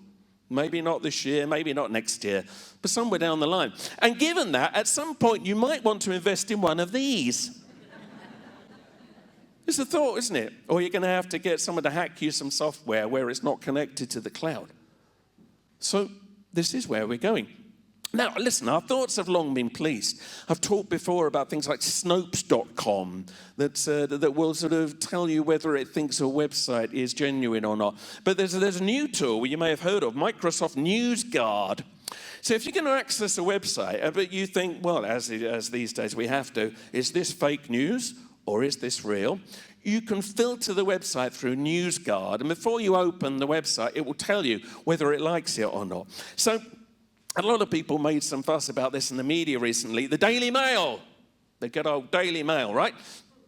Maybe not this year, maybe not next year, but somewhere down the line. And given that, at some point, you might want to invest in one of these. It's a thought, isn't it? Or you're going to have to get someone to hack you some software where it's not connected to the cloud. So this is where we're going. Now, listen, our thoughts have long been policed. I've talked before about things like Snopes.com that will sort of tell you whether it thinks a website is genuine or not. But there's a new tool you may have heard of, Microsoft NewsGuard. So if you're going to access a website, but you think, well, as these days we have to, is this fake news or is this real? You can filter the website through NewsGuard, and before you open the website, it will tell you whether it likes it or not. So a lot of people made some fuss about this in the media recently. The Daily Mail, the good old Daily Mail, right?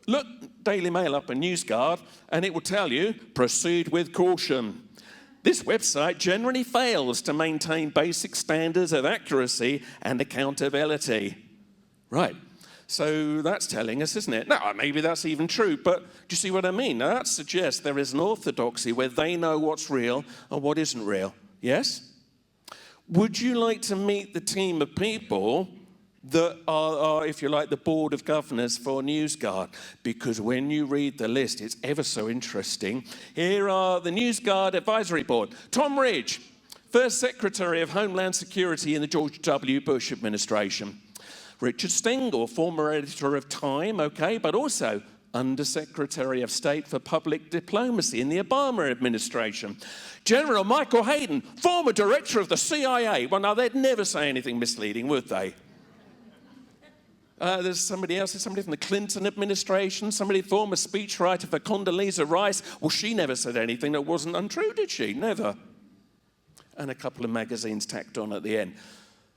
Look Daily Mail up in NewsGuard, and it will tell you, proceed with caution. This website generally fails to maintain basic standards of accuracy and accountability. Right, so that's telling us, isn't it? Now, maybe that's even true, but do you see what I mean? Now, that suggests there is an orthodoxy where they know what's real and what isn't real. Yes? Would you like to meet the team of people that are, if you like, the board of governors for NewsGuard? Because when you read the list, it's ever so interesting. Here are the NewsGuard Advisory Board. Tom Ridge, First Secretary of Homeland Security in the George W. Bush administration. Richard Stengel, former editor of Time, okay, but also Undersecretary of State for Public Diplomacy in the Obama administration. General Michael Hayden, former director of the CIA. Well, now, they'd never say anything misleading, would they? There's somebody else, somebody from the Clinton administration, somebody former speechwriter for Condoleezza Rice. Well, she never said anything that wasn't untrue, did she? Never. And a couple of magazines tacked on at the end.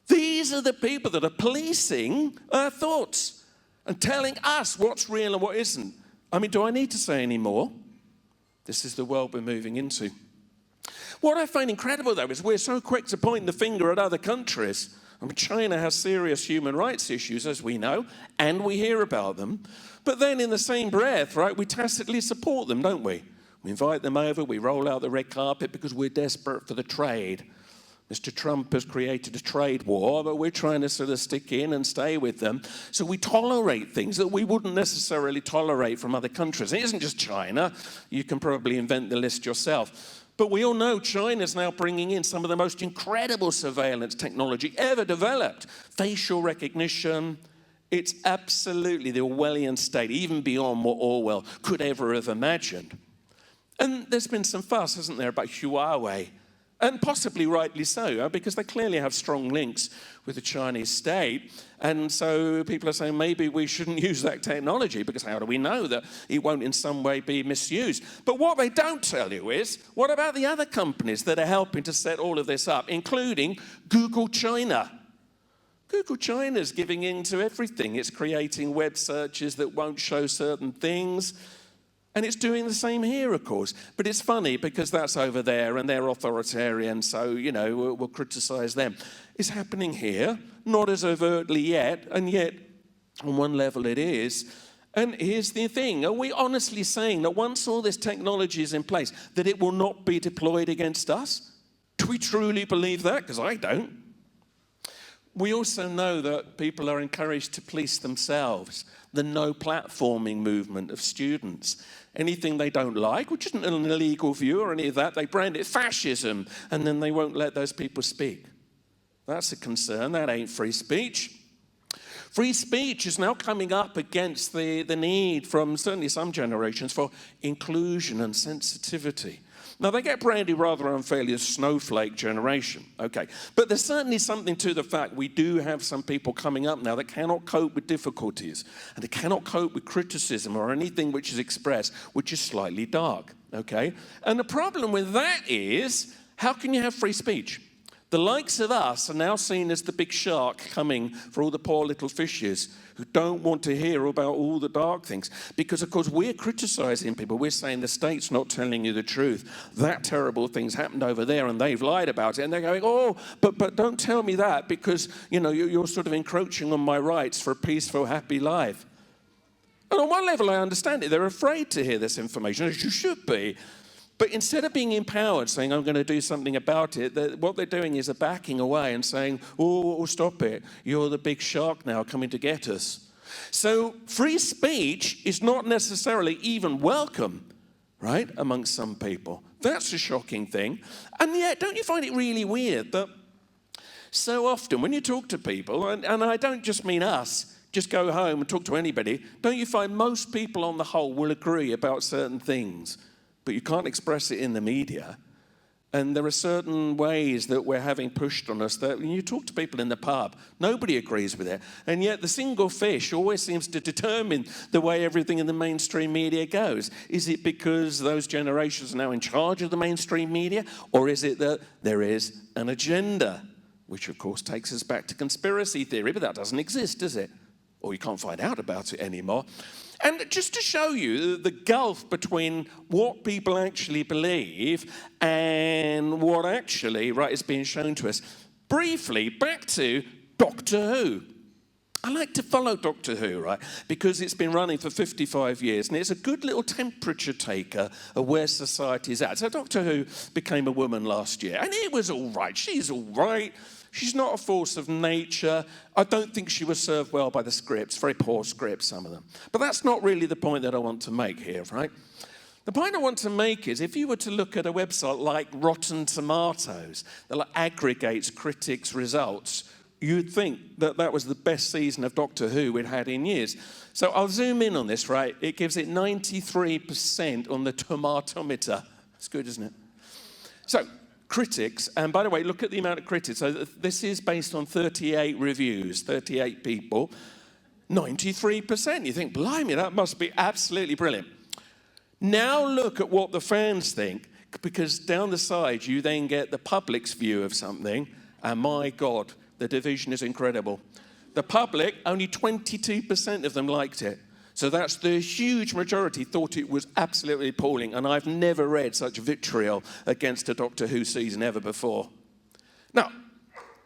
These are the people that are policing our thoughts and telling us what's real and what isn't. I mean, do I need to say any more? This is the world we're moving into. What I find incredible, though, is we're so quick to point the finger at other countries. I mean, China has serious human rights issues, as we know, and we hear about them. But then in the same breath, right, we tacitly support them, don't we? We invite them over, we roll out the red carpet because we're desperate for the trade. Mr. Trump has created a trade war, but we're trying to sort of stick in and stay with them. So we tolerate things that we wouldn't necessarily tolerate from other countries. It isn't just China. You can probably invent the list yourself. But we all know China's now bringing in some of the most incredible surveillance technology ever developed. Facial recognition. It's absolutely the Orwellian state, even beyond what Orwell could ever have imagined. And there's been some fuss, hasn't there, about Huawei. And possibly rightly so, because they clearly have strong links with the Chinese state. And so people are saying maybe we shouldn't use that technology, because how do we know that it won't in some way be misused? But what they don't tell you is, what about the other companies that are helping to set all of this up, including Google China? Google China's giving in to everything. It's creating web searches that won't show certain things. And it's doing the same here, of course. But it's funny because that's over there and they're authoritarian, so, you know, we'll criticize them. It's happening here, not as overtly yet, and yet on one level it is. And here's the thing. Are we honestly saying that once all this technology is in place, that it will not be deployed against us? Do we truly believe that? Because I don't. We also know that people are encouraged to police themselves. The no platforming movement of students. Anything they don't like, which isn't an illegal view or any of that, they brand it fascism, and then they won't let those people speak. That's a concern. That ain't free speech. Free speech is now coming up against the need from certainly some generations for inclusion and sensitivity. Now, they get branded rather unfairly as snowflake generation, okay. But there's certainly something to the fact we do have some people coming up now that cannot cope with difficulties, and they cannot cope with criticism or anything which is expressed, which is slightly dark, okay. And the problem with that is, how can you have free speech? The likes of us are now seen as the big shark coming for all the poor little fishes who don't want to hear about all the dark things. Because, of course, we're criticizing people. We're saying the state's not telling you the truth. That terrible thing's happened over there and they've lied about it. And they're going, oh, but don't tell me that because, you know, you're sort of encroaching on my rights for a peaceful, happy life. And on one level, I understand it. They're afraid to hear this information, as you should be. But instead of being empowered, saying, I'm going to do something about it, what they're doing is they're backing away and saying, oh, stop it. You're the big shark now coming to get us. So free speech is not necessarily even welcome, right, amongst some people. That's a shocking thing. And yet, don't you find it really weird that so often when you talk to people, and I don't just mean us, just go home and talk to anybody, don't you find most people on the whole will agree about certain things? But you can't express it in the media. And there are certain ways that we're having pushed on us that when you talk to people in the pub, nobody agrees with it. And yet the single fish always seems to determine the way everything in the mainstream media goes. Is it because those generations are now in charge of the mainstream media? Or is it that there is an agenda? Which, of course, takes us back to conspiracy theory, but that doesn't exist, does it? Or you can't find out about it anymore. And just to show you the gulf between what people actually believe and what actually, right, is being shown to us. Briefly, back to Doctor Who. I like to follow Doctor Who, right, because it's been running for 55 years, and it's a good little temperature taker of where society's at. So Doctor Who became a woman last year, and it was all right. She's all right. She's not a force of nature. I don't think she was served well by the scripts. Very poor scripts, some of them. But that's not really the point that I want to make here, right? The point I want to make is if you were to look at a website like Rotten Tomatoes that aggregates critics' results, you'd think that that was the best season of Doctor Who we'd had in years. So I'll zoom in on this, right? It gives it 93% on the tomatometer. It's good, isn't it? So critics, and by the way, look at the amount of critics. So this is based on 38 reviews, 38 people, 93%. You think, blimey, that must be absolutely brilliant. Now look at what the fans think, because down the side you then get the public's view of something, and my God, the division is incredible. The public, only 22% of them liked it. So that's the huge majority thought it was absolutely appalling, and I've never read such vitriol against a Doctor Who season ever before. Now,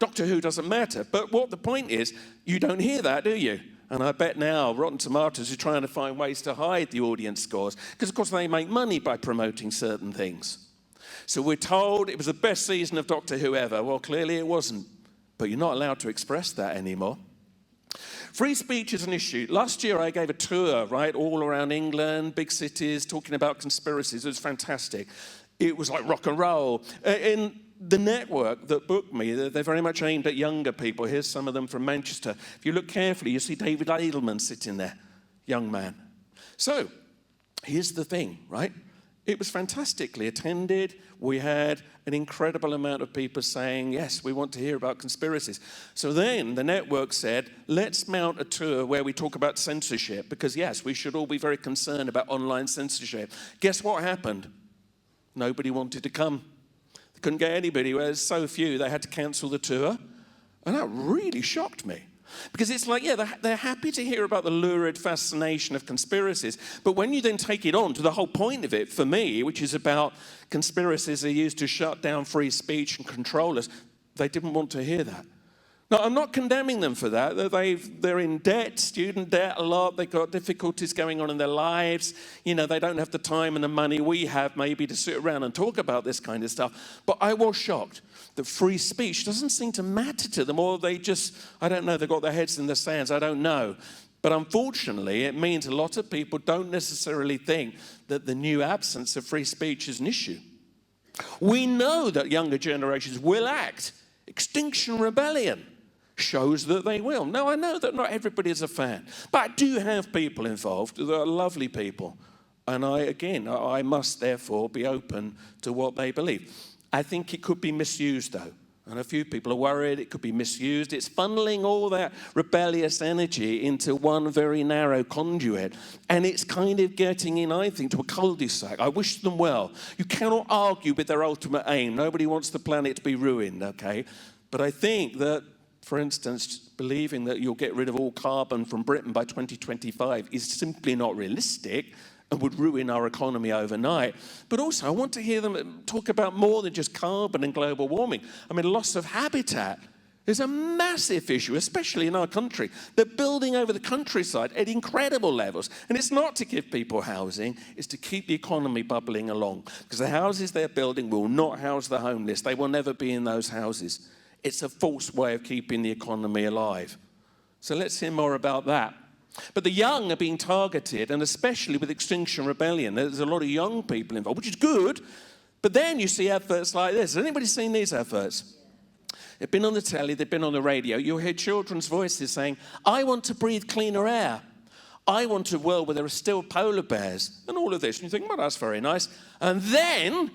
Doctor Who doesn't matter, but what the point is, you don't hear that, do you? And I bet now Rotten Tomatoes is trying to find ways to hide the audience scores, because of course they make money by promoting certain things. So we're told it was the best season of Doctor Who ever. Well, clearly it wasn't, but you're not allowed to express that anymore. Free speech is an issue. Last year I gave a tour, right, all around England, big cities, talking about conspiracies. It was fantastic. It was like rock and roll. In the network that booked me, they're very much aimed at younger people. Here's some of them from Manchester. If you look carefully, you see David Edelman sitting there, young man. So here's the thing, right? It was fantastically attended. We had an incredible amount of people saying, yes, we want to hear about conspiracies. So then the network said, let's mount a tour where we talk about censorship, because yes, we should all be very concerned about online censorship. Guess what happened? Nobody wanted to come. They couldn't get anybody. There's so few, they had to cancel the tour. And that really shocked me. Because it's like, yeah, they're happy to hear about the lurid fascination of conspiracies, but when you then take it on to the whole point of it, for me, which is about conspiracies are used to shut down free speech and control us, they didn't want to hear that. Now, I'm not condemning them for that. They're in debt, student debt a lot. They've got difficulties going on in their lives. You know, they don't have the time and the money we have maybe to sit around and talk about this kind of stuff. But I was shocked that free speech doesn't seem to matter to them, or they just, I don't know, they've got their heads in the sands, I don't know. But unfortunately, it means a lot of people don't necessarily think that the new absence of free speech is an issue. We know that younger generations will act. Extinction Rebellion. shows that they will. Now, I know that not everybody is a fan, but I do have people involved that are lovely people. And I must therefore be open to what they believe. I think it could be misused, though. And a few people are worried it could be misused. It's funneling all that rebellious energy into one very narrow conduit. And it's kind of getting in, I think, to a cul-de-sac. I wish them well. You cannot argue with their ultimate aim. Nobody wants the planet to be ruined, okay? But I think that, for instance, believing that you'll get rid of all carbon from Britain by 2025 is simply not realistic and would ruin our economy overnight. But also, I want to hear them talk about more than just carbon and global warming. I mean, loss of habitat is a massive issue, especially in our country. They're building over the countryside at incredible levels. And it's not to give people housing, it's to keep the economy bubbling along. Because the houses they're building will not house the homeless. They will never be in those houses. It's a false way of keeping the economy alive. So let's hear more about that. But the young are being targeted, and especially with Extinction Rebellion. There's a lot of young people involved, which is good. But then you see adverts like this. Has anybody seen these adverts? They've been on the telly, they've been on the radio. You'll hear children's voices saying, I want to breathe cleaner air. I want a world where there are still polar bears. And all of this. And you think, well, that's very nice. And then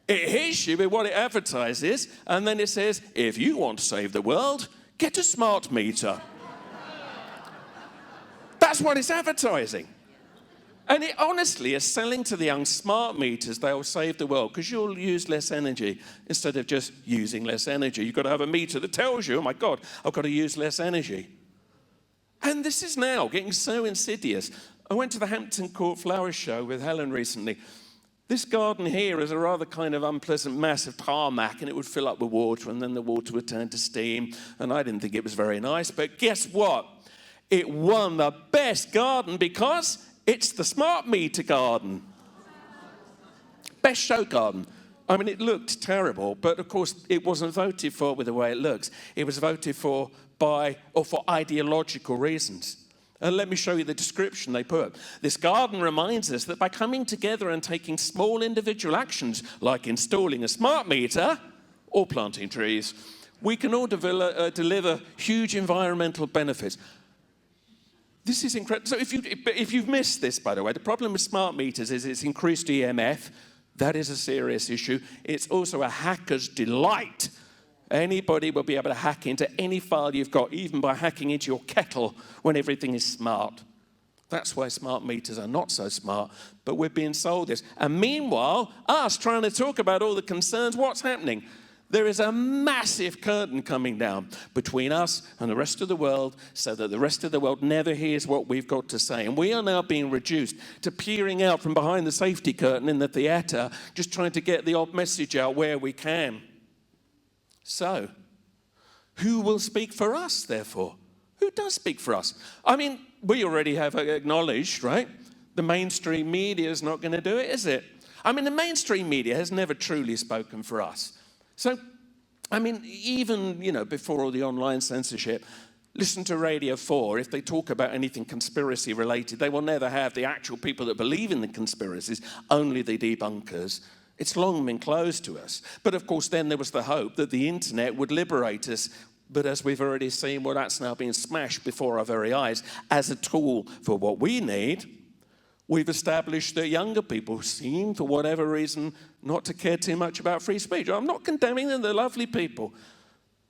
it hits you with what it advertises. And then it says, if you want to save the world, get a smart meter. That's what it's advertising. And it honestly is selling to the young smart meters. They'll save the world because you'll use less energy instead of just using less energy. You've got to have a meter that tells you, oh my God, I've got to use less energy. And this is now getting so insidious. I went to the Hampton Court Flower Show with Helen recently. This garden here is a rather kind of unpleasant mass of tarmac, and it would fill up with water, and then the water would turn to steam. And I didn't think it was very nice, but guess what? It won the best garden because it's the smart meter garden. Best show garden. I mean, it looked terrible, but of course it wasn't voted for with the way it looks. It was voted for for ideological reasons. And let me show you the description they put. This garden reminds us that by coming together and taking small individual actions, like installing a smart meter or planting trees, we can all deliver huge environmental benefits. This is incredible. So if you've missed this, by the way, the problem with smart meters is it's increased EMF. That is a serious issue. It's also a hacker's delight. Anybody will be able to hack into any file you've got, even by hacking into your kettle when everything is smart. That's why smart meters are not so smart, but we're being sold this. And meanwhile, us trying to talk about all the concerns, what's happening? There is a massive curtain coming down between us and the rest of the world so that the rest of the world never hears what we've got to say. And we are now being reduced to peering out from behind the safety curtain in the theatre, just trying to get the odd message out where we can. So, who will speak for us, therefore? Who does speak for us? I mean, we already have acknowledged, right? The mainstream media is not going to do it, is it? I mean, the mainstream media has never truly spoken for us. So, I mean, even, before all the online censorship, listen to Radio 4. If they talk about anything conspiracy related, they will never have the actual people that believe in the conspiracies, only the debunkers. It's long been closed to us. But of course, then there was the hope that the internet would liberate us. But as we've already seen, well, that's now being smashed before our very eyes as a tool for what we need. We've established that younger people seem, for whatever reason, not to care too much about free speech. I'm not condemning them, they're lovely people.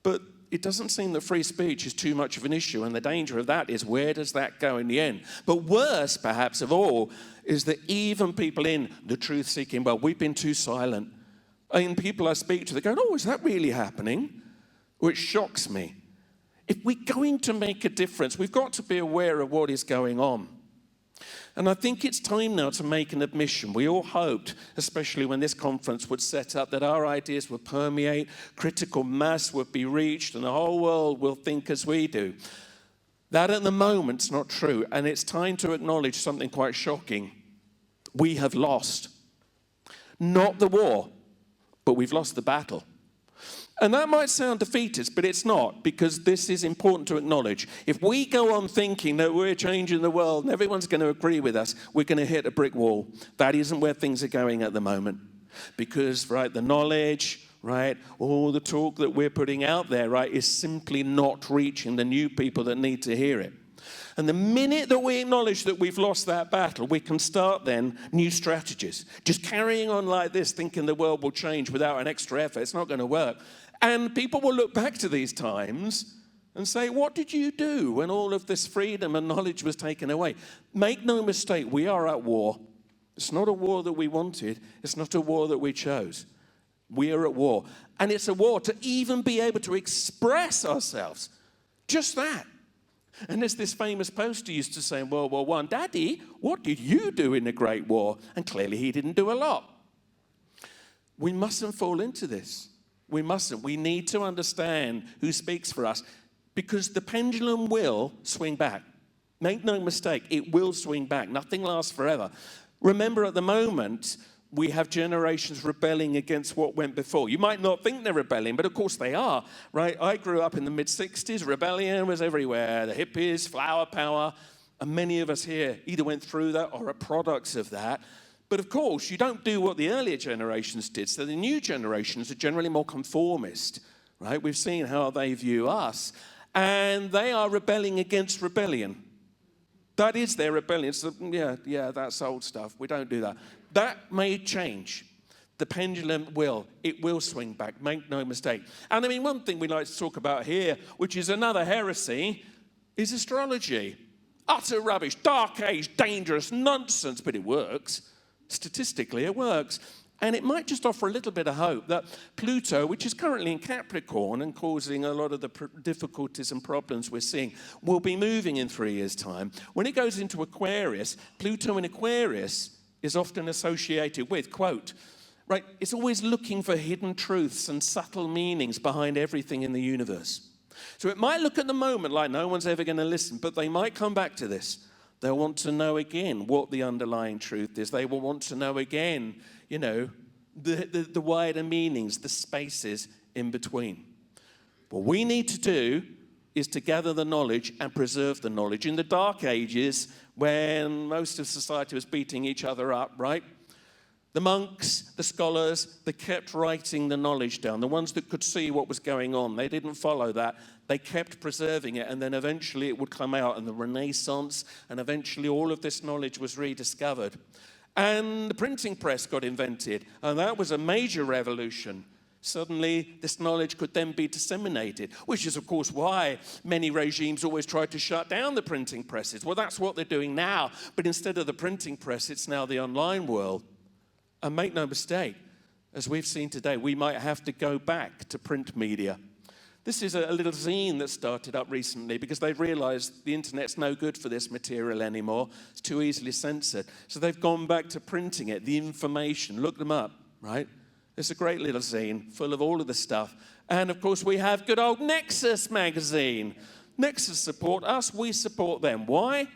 But it doesn't seem that free speech is too much of an issue, and the danger of that is, where does that go in the end? But worse, perhaps, of all, is that even people in the truth-seeking, well, we've been too silent. And people I speak to, they're going, oh, is that really happening? Which shocks me. If we're going to make a difference, we've got to be aware of what is going on. And I think it's time now to make an admission. We all hoped, especially when this conference was set up, that our ideas would permeate, critical mass would be reached, and the whole world will think as we do. That at the moment's not true, and it's time to acknowledge something quite shocking. We have lost. Not the war, but we've lost the battle. And that might sound defeatist, but it's not, because this is important to acknowledge. If we go on thinking that we're changing the world and everyone's going to agree with us, we're going to hit a brick wall. That isn't where things are going at the moment. Because, right, the knowledge, right? All the talk that we're putting out there, right, is simply not reaching the new people that need to hear it. And the minute that we acknowledge that we've lost that battle, we can start then new strategies. Just carrying on like this, thinking the world will change without an extra effort, it's not going to work. And people will look back to these times and say, what did you do when all of this freedom and knowledge was taken away? Make no mistake, we are at war. It's not a war that we wanted. It's not a war that we chose. We are at war. And it's a war to even be able to express ourselves. Just that. And there's this famous poster used to say in World War I, Daddy, what did you do in the Great War? And clearly he didn't do a lot. We mustn't fall into this. We mustn't. We need to understand who speaks for us, because the pendulum will swing back. Make no mistake, it will swing back. Nothing lasts forever. Remember, at the moment, we have generations rebelling against what went before. You might not think they're rebelling, but of course they are, right? I grew up in the mid-60s. Rebellion was everywhere. The hippies, flower power, and many of us here either went through that or are products of that. But of course, you don't do what the earlier generations did. So the new generations are generally more conformist, right? We've seen how they view us. And they are rebelling against rebellion. That is their rebellion. So, yeah, that's old stuff. We don't do that. That may change. The pendulum will. It will swing back. Make no mistake. And I mean, one thing we like to talk about here, which is another heresy, is astrology. Utter rubbish, dark age, dangerous nonsense, but it works. Statistically, it works. And it might just offer a little bit of hope that Pluto, which is currently in Capricorn and causing a lot of the difficulties and problems we're seeing, will be moving in 3 years' time. When it goes into Aquarius, Pluto in Aquarius is often associated with, quote, right, it's always looking for hidden truths and subtle meanings behind everything in the universe. So it might look at the moment like no one's ever going to listen, but they might come back to this. They'll want to know again what the underlying truth is. They will want to know again, you know, the wider meanings, the spaces in between. What we need to do is to gather the knowledge and preserve the knowledge. In the Dark Ages, when most of society was beating each other up, right? The monks, the scholars, they kept writing the knowledge down. The ones that could see what was going on, they didn't follow that. They kept preserving it, and then eventually it would come out in the Renaissance, and eventually all of this knowledge was rediscovered. And the printing press got invented, and that was a major revolution. Suddenly, this knowledge could then be disseminated, which is, of course, why many regimes always try to shut down the printing presses. Well, that's what they're doing now, but instead of the printing press, it's now the online world. And make no mistake, as we've seen today, we might have to go back to print media. This is a little zine that started up recently because they've realized the internet's no good for this material anymore. It's too easily censored. So they've gone back to printing it, the information. Look them up, right? It's a great little zine full of all of the stuff. And of course, we have good old Nexus magazine. Nexus support us, we support them. Why?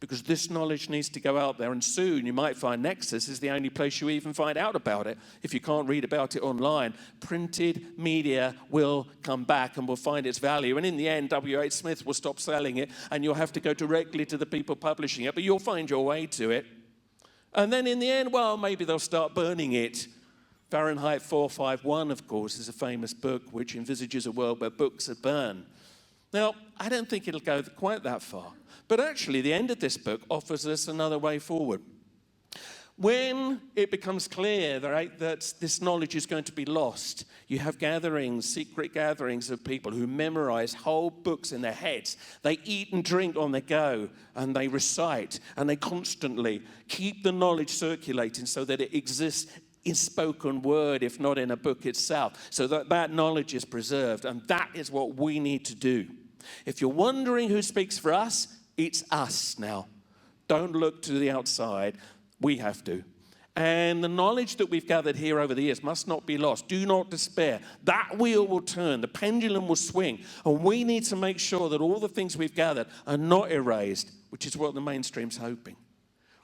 Because this knowledge needs to go out there, and soon you might find Nexus is the only place you even find out about it if you can't read about it online. Printed media will come back and will find its value, and in the end, W.H. Smith will stop selling it, and you'll have to go directly to the people publishing it, but you'll find your way to it. And then in the end, well, maybe they'll start burning it. Fahrenheit 451, of course, is a famous book which envisages a world where books are burned. Now, I don't think it'll go quite that far. But actually, the end of this book offers us another way forward. When it becomes clear, right, that this knowledge is going to be lost, you have gatherings, secret gatherings of people who memorize whole books in their heads. They eat and drink on the go, and they recite, and they constantly keep the knowledge circulating so that it exists in spoken word, if not in a book itself, so that that knowledge is preserved. And that is what we need to do. If you're wondering who speaks for us, it's us now. Don't look to the outside. We have to. And the knowledge that we've gathered here over the years must not be lost. Do not despair. That wheel will turn. The pendulum will swing. And we need to make sure that all the things we've gathered are not erased, which is what the mainstream's hoping.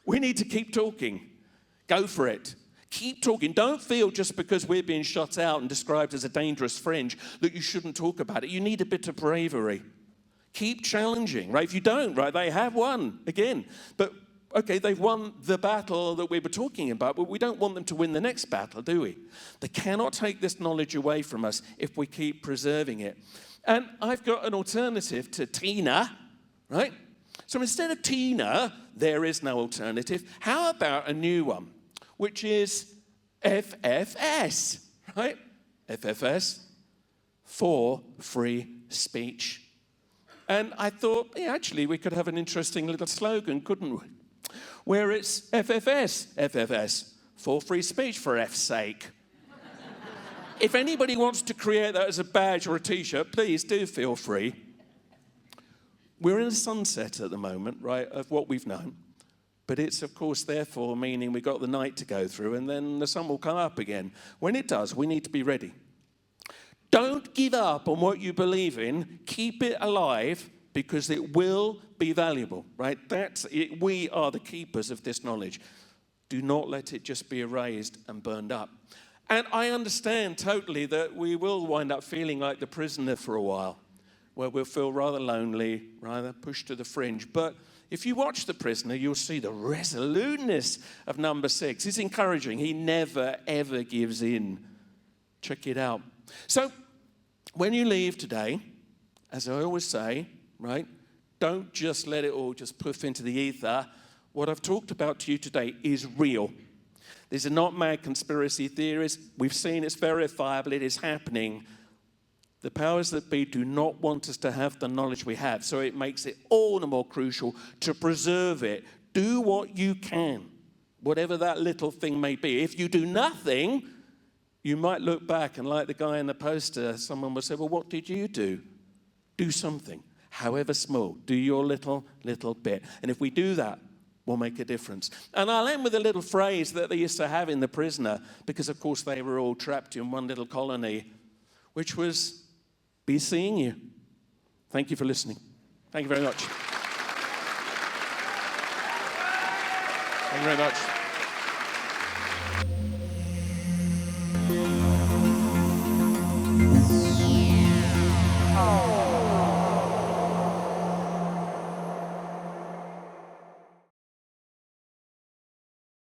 We need to keep talking. Go for it. Keep talking. Don't feel just because we're being shut out and described as a dangerous fringe that you shouldn't talk about it. You need a bit of bravery. Keep challenging, right? If you don't, right, they have won again. But okay, they've won the battle that we were talking about, but we don't want them to win the next battle, do we? They cannot take this knowledge away from us if we keep preserving it. And I've got an alternative to Tina, right? So instead of Tina, there is no alternative. How about a new one, which is FFS, right? FFS, for free speech. And I thought, yeah, actually, we could have an interesting little slogan, couldn't we? Where it's FFS, for free speech, for F's sake. If anybody wants to create that as a badge or a T-shirt, please do feel free. We're in a sunset at the moment, right, of what we've known. But it's, of course, therefore meaning we've got the night to go through, and then the sun will come up again. When it does, we need to be ready. Don't give up on what you believe in. Keep it alive, because it will be valuable, right? That's it. We are the keepers of this knowledge. Do not let it just be erased and burned up. And I understand totally that we will wind up feeling like the prisoner for a while, where we'll feel rather lonely, rather pushed to the fringe. But if you watch The Prisoner, you'll see the resoluteness of number 6. It's encouraging. He never, ever gives in. Check it out. So when you leave today, as I always say, right, don't just let it all just poof into the ether. What I've talked about to you today is real. These are not mad conspiracy theories. We've seen it's verifiable. It is happening. The powers that be do not want us to have the knowledge we have, so it makes it all the more crucial to preserve it. Do what you can, whatever that little thing may be. If you do nothing, you might look back and, like the guy in the poster, someone will say, well, what did you do? Do something, however small. Do your little bit. And if we do that, we'll make a difference. And I'll end with a little phrase that they used to have in The Prisoner, because, of course, they were all trapped in one little colony, which was, be seeing you. Thank you for listening. Thank you very much. Thank you very much.